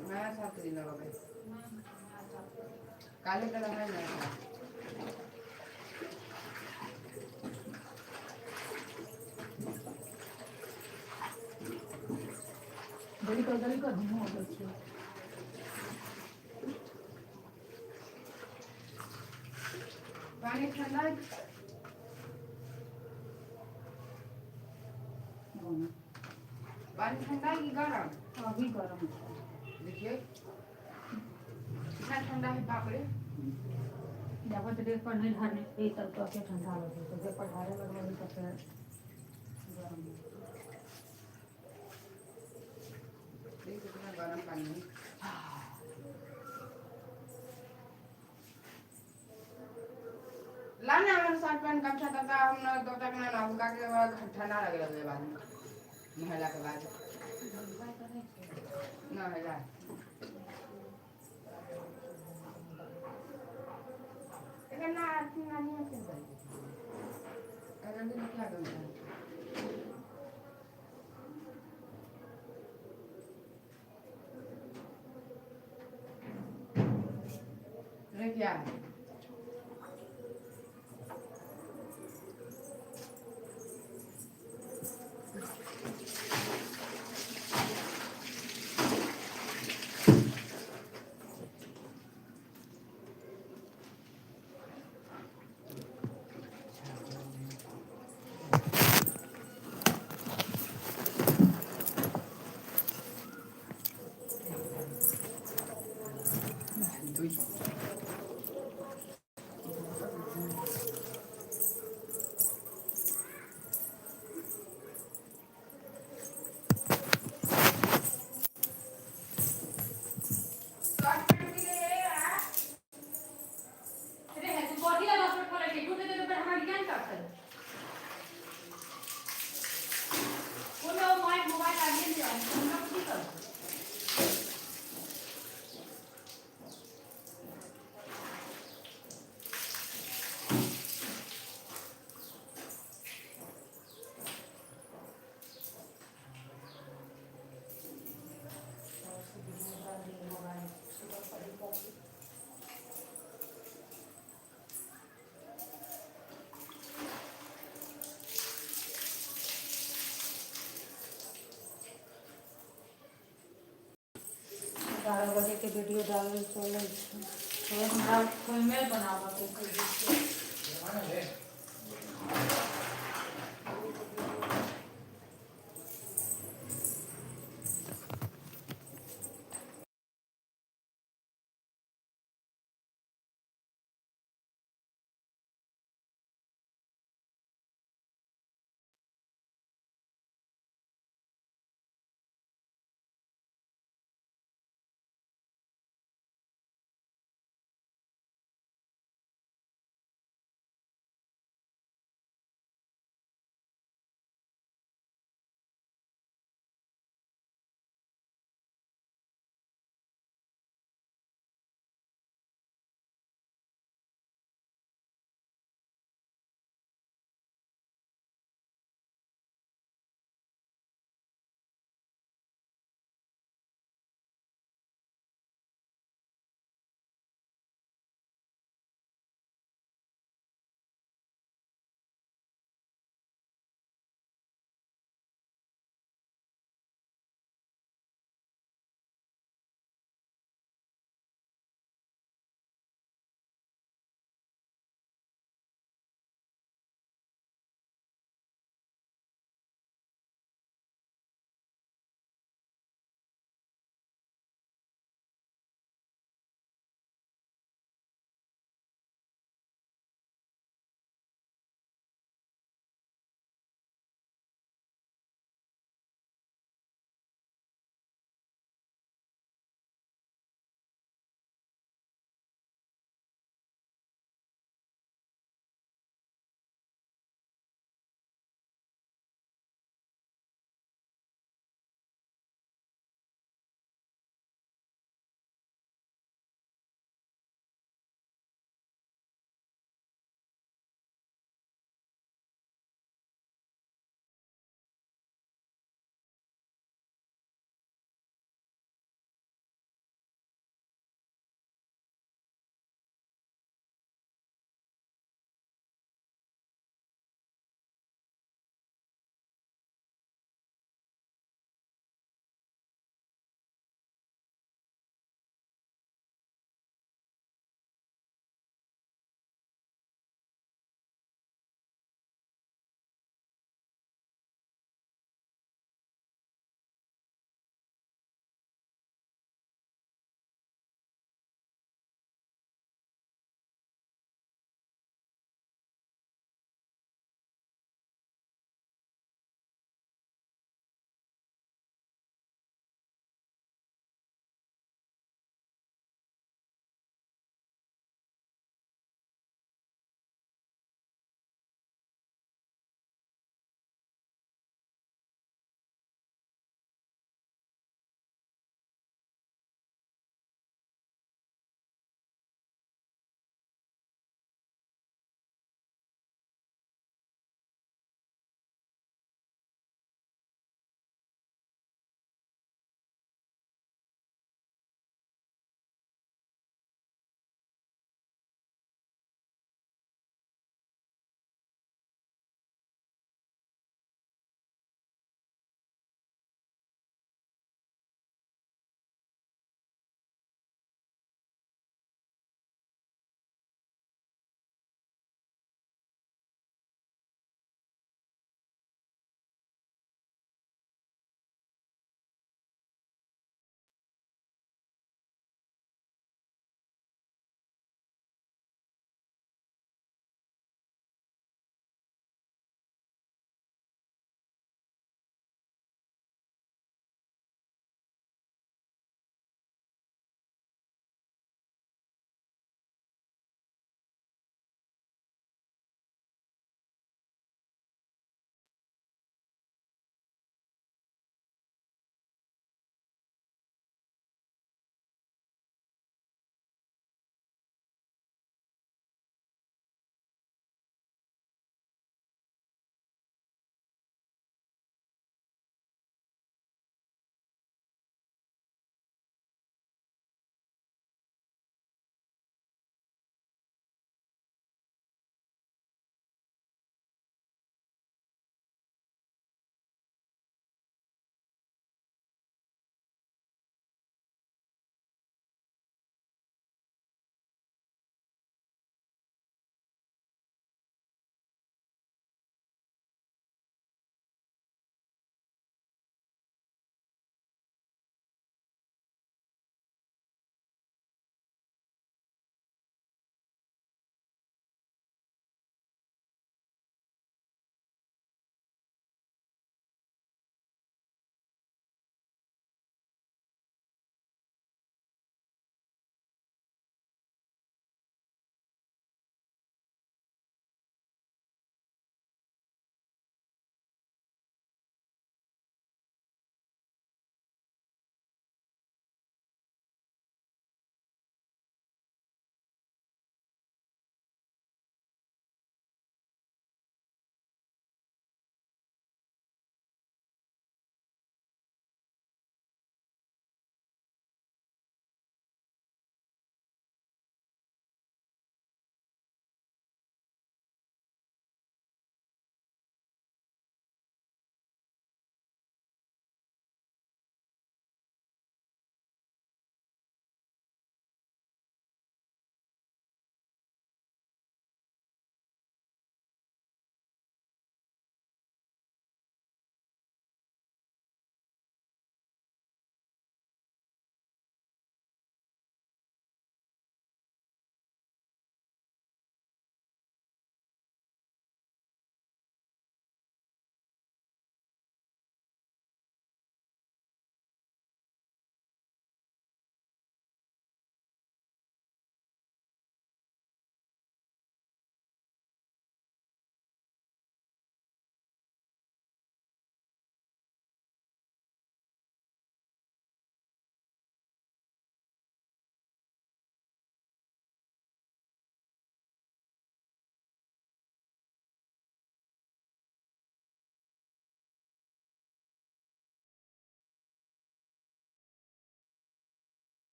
नया साल के दिन लगाबे काले का लगा नया साल जल्दी कर हम हो गए छी पानी ठंडा पानी ठंडा की गरम अभी गरम है देखिए कितना ठंडा है बाप रे जब तक देह पर नहीं ढारने से तब तो के ठंडा लगे तो देह पर ढारे लगवाई तो फिर गरम देख कितना गरम पानी ला ना हमारे शर्ट पैंट गमछा तब हम ना तब तक ना उनका के बाद ठंडा लगे लगे बाद में नहला के बाद ना है लेकिन ना आती नानी है क्या अगर दिन क्या करना है क्या बारह बजे के वीडियो डालल चलै छै हमरा फिल्मे बनाबऽ के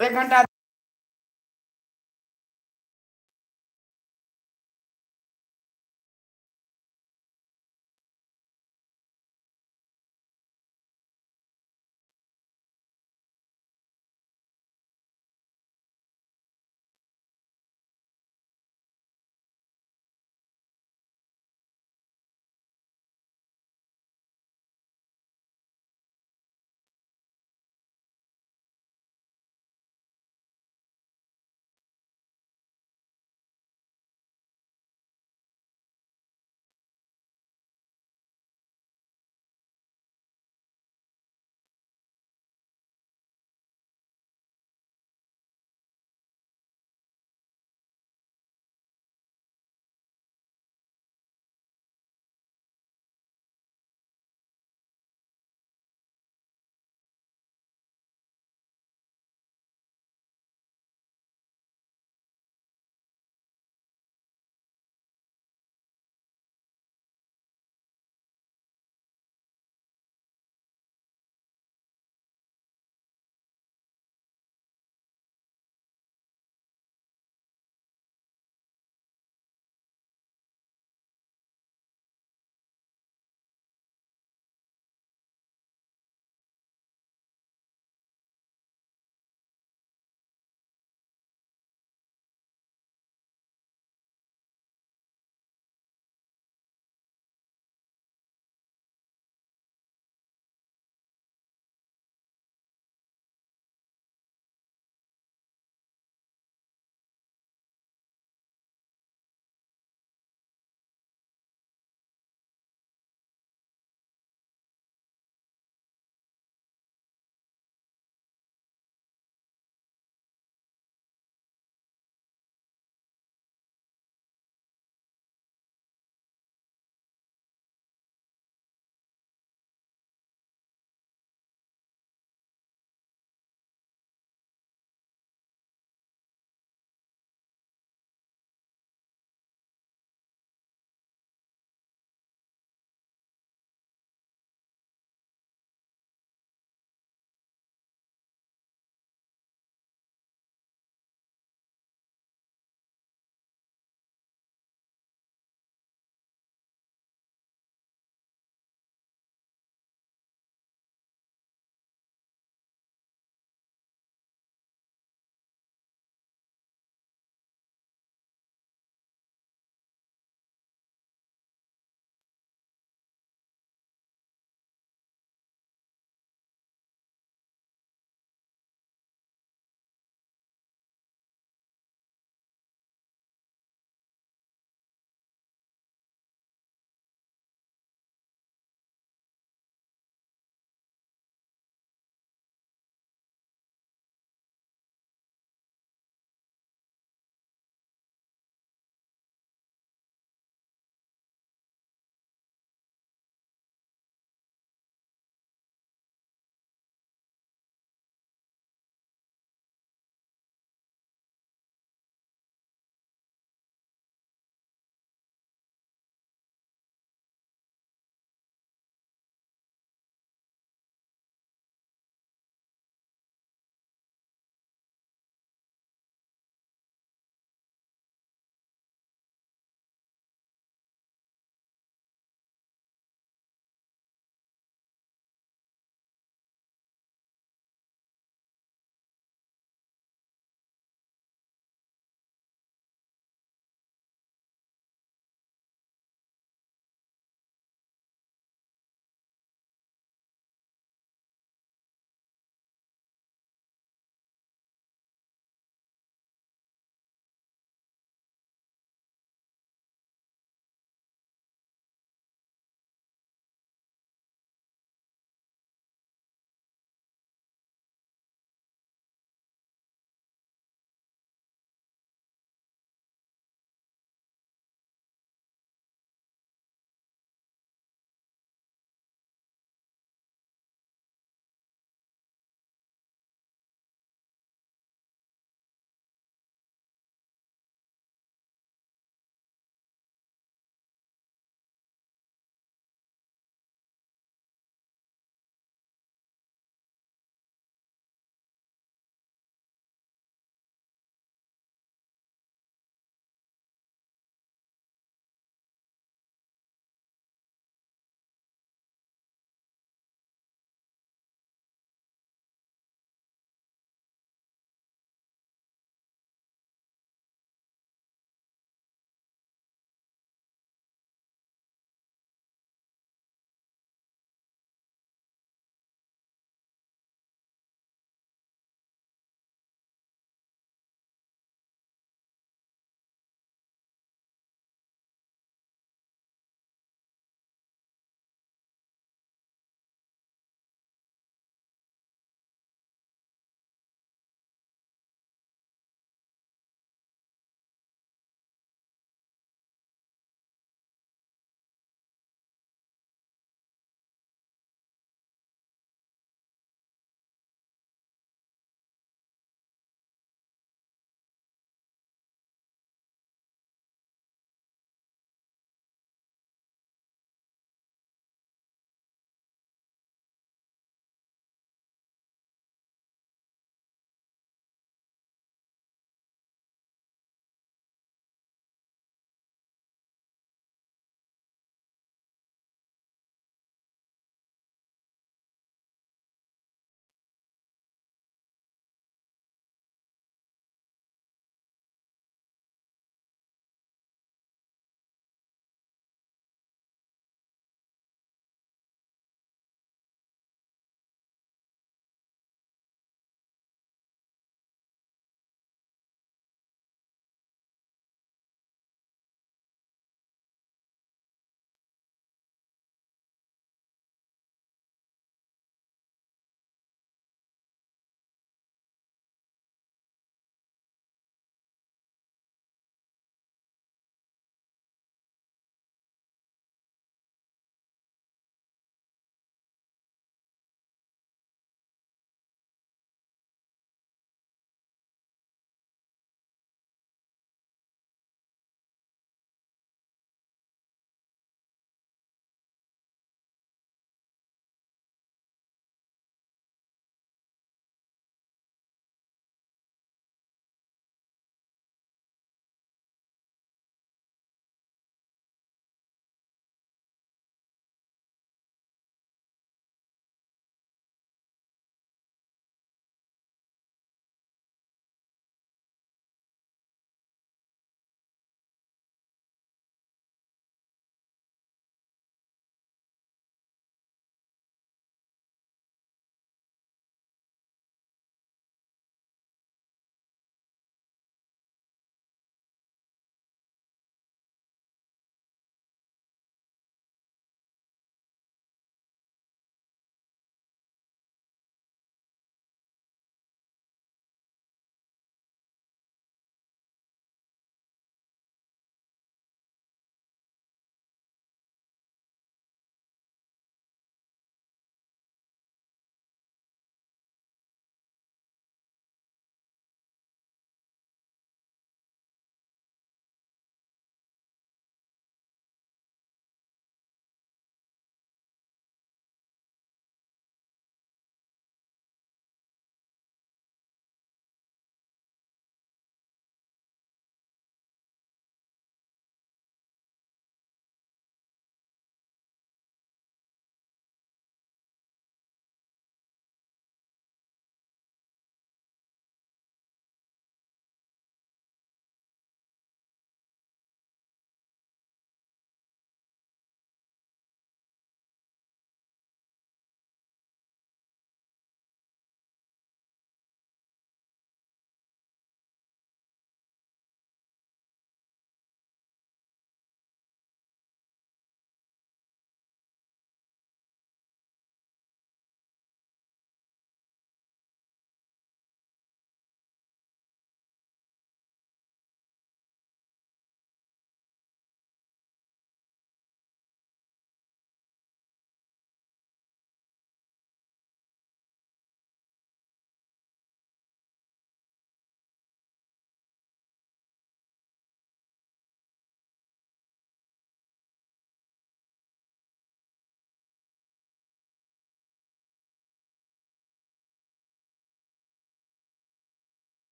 1 घंटा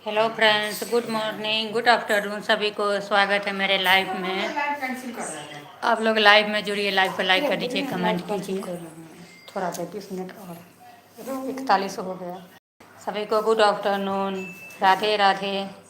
hello friends, good morning, good afternoon, सभी को स्वागत है मेरे लाइव में। लाइव कैंसिल कर रहे हैं। आप लोग लाइव में जुड़िए, लाइव को लाइक कर दीजिए, लाइव कमेंट कैंसिल कीजिए। कर रहे हैं। थोड़ा 33 मिनट और 41 हो गया। सभी को good afternoon, Radhe Radhe.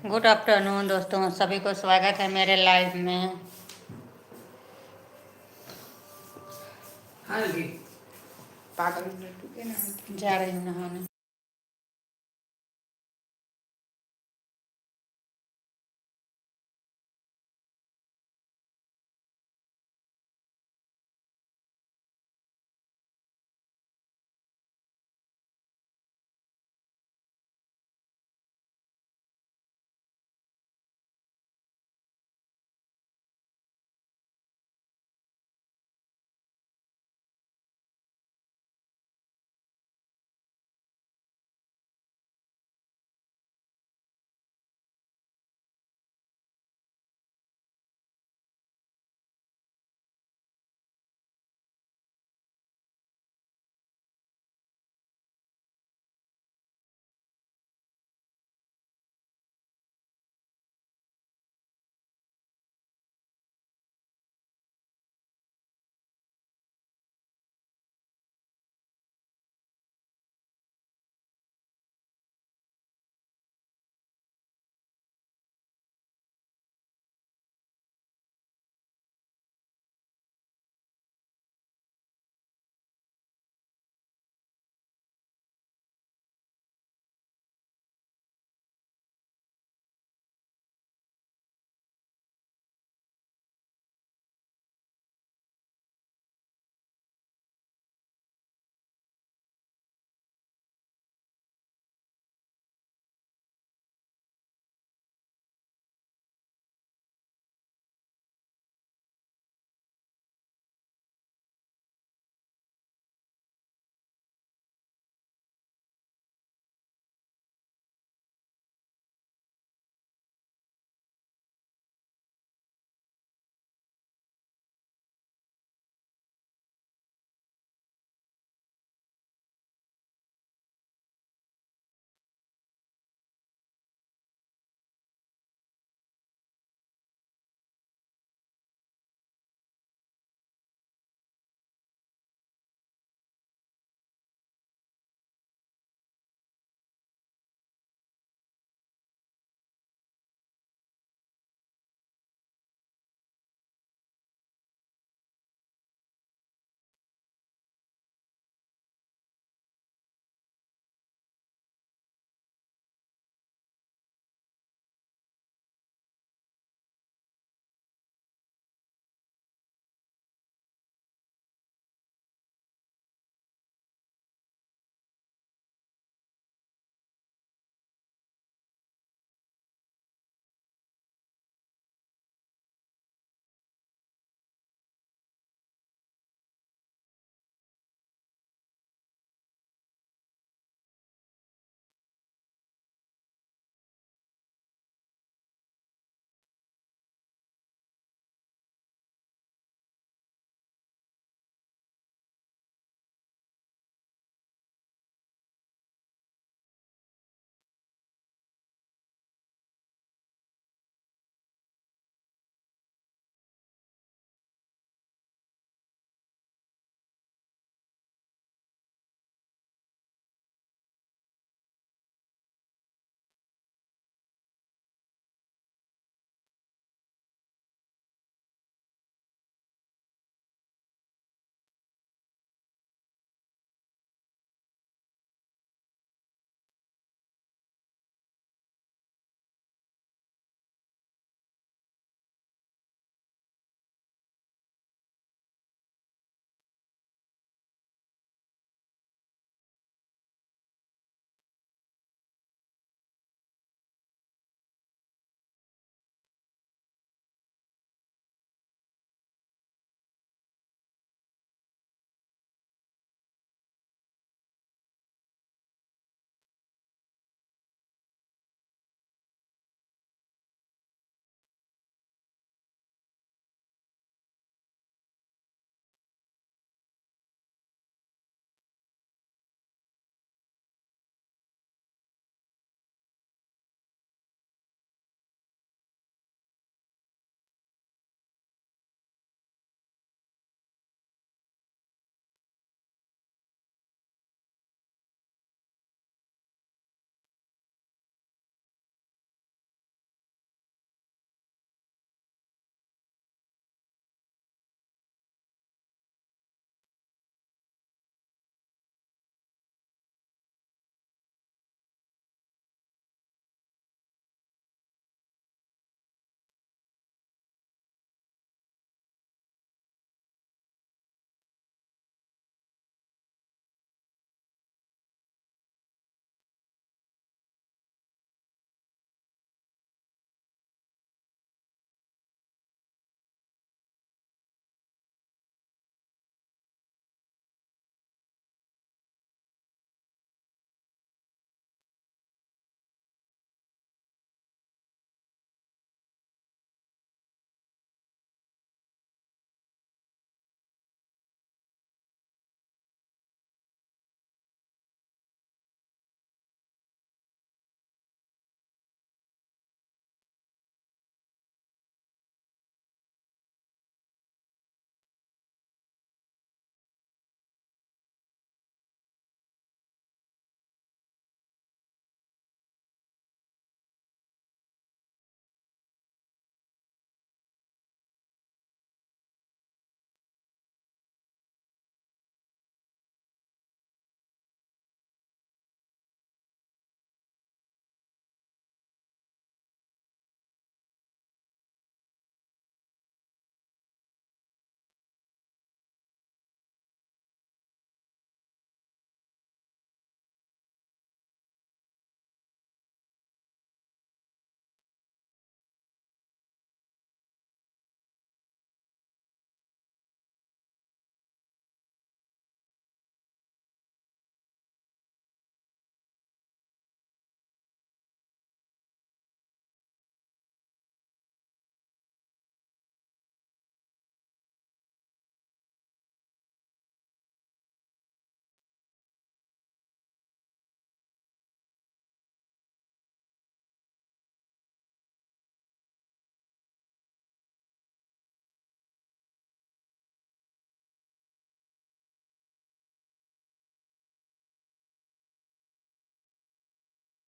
Good afternoon दोस्तों, सभी को स्वागत है मेरे लाइव में। हाँ जी पागल टूटे ना जा रही हूँ नहाने।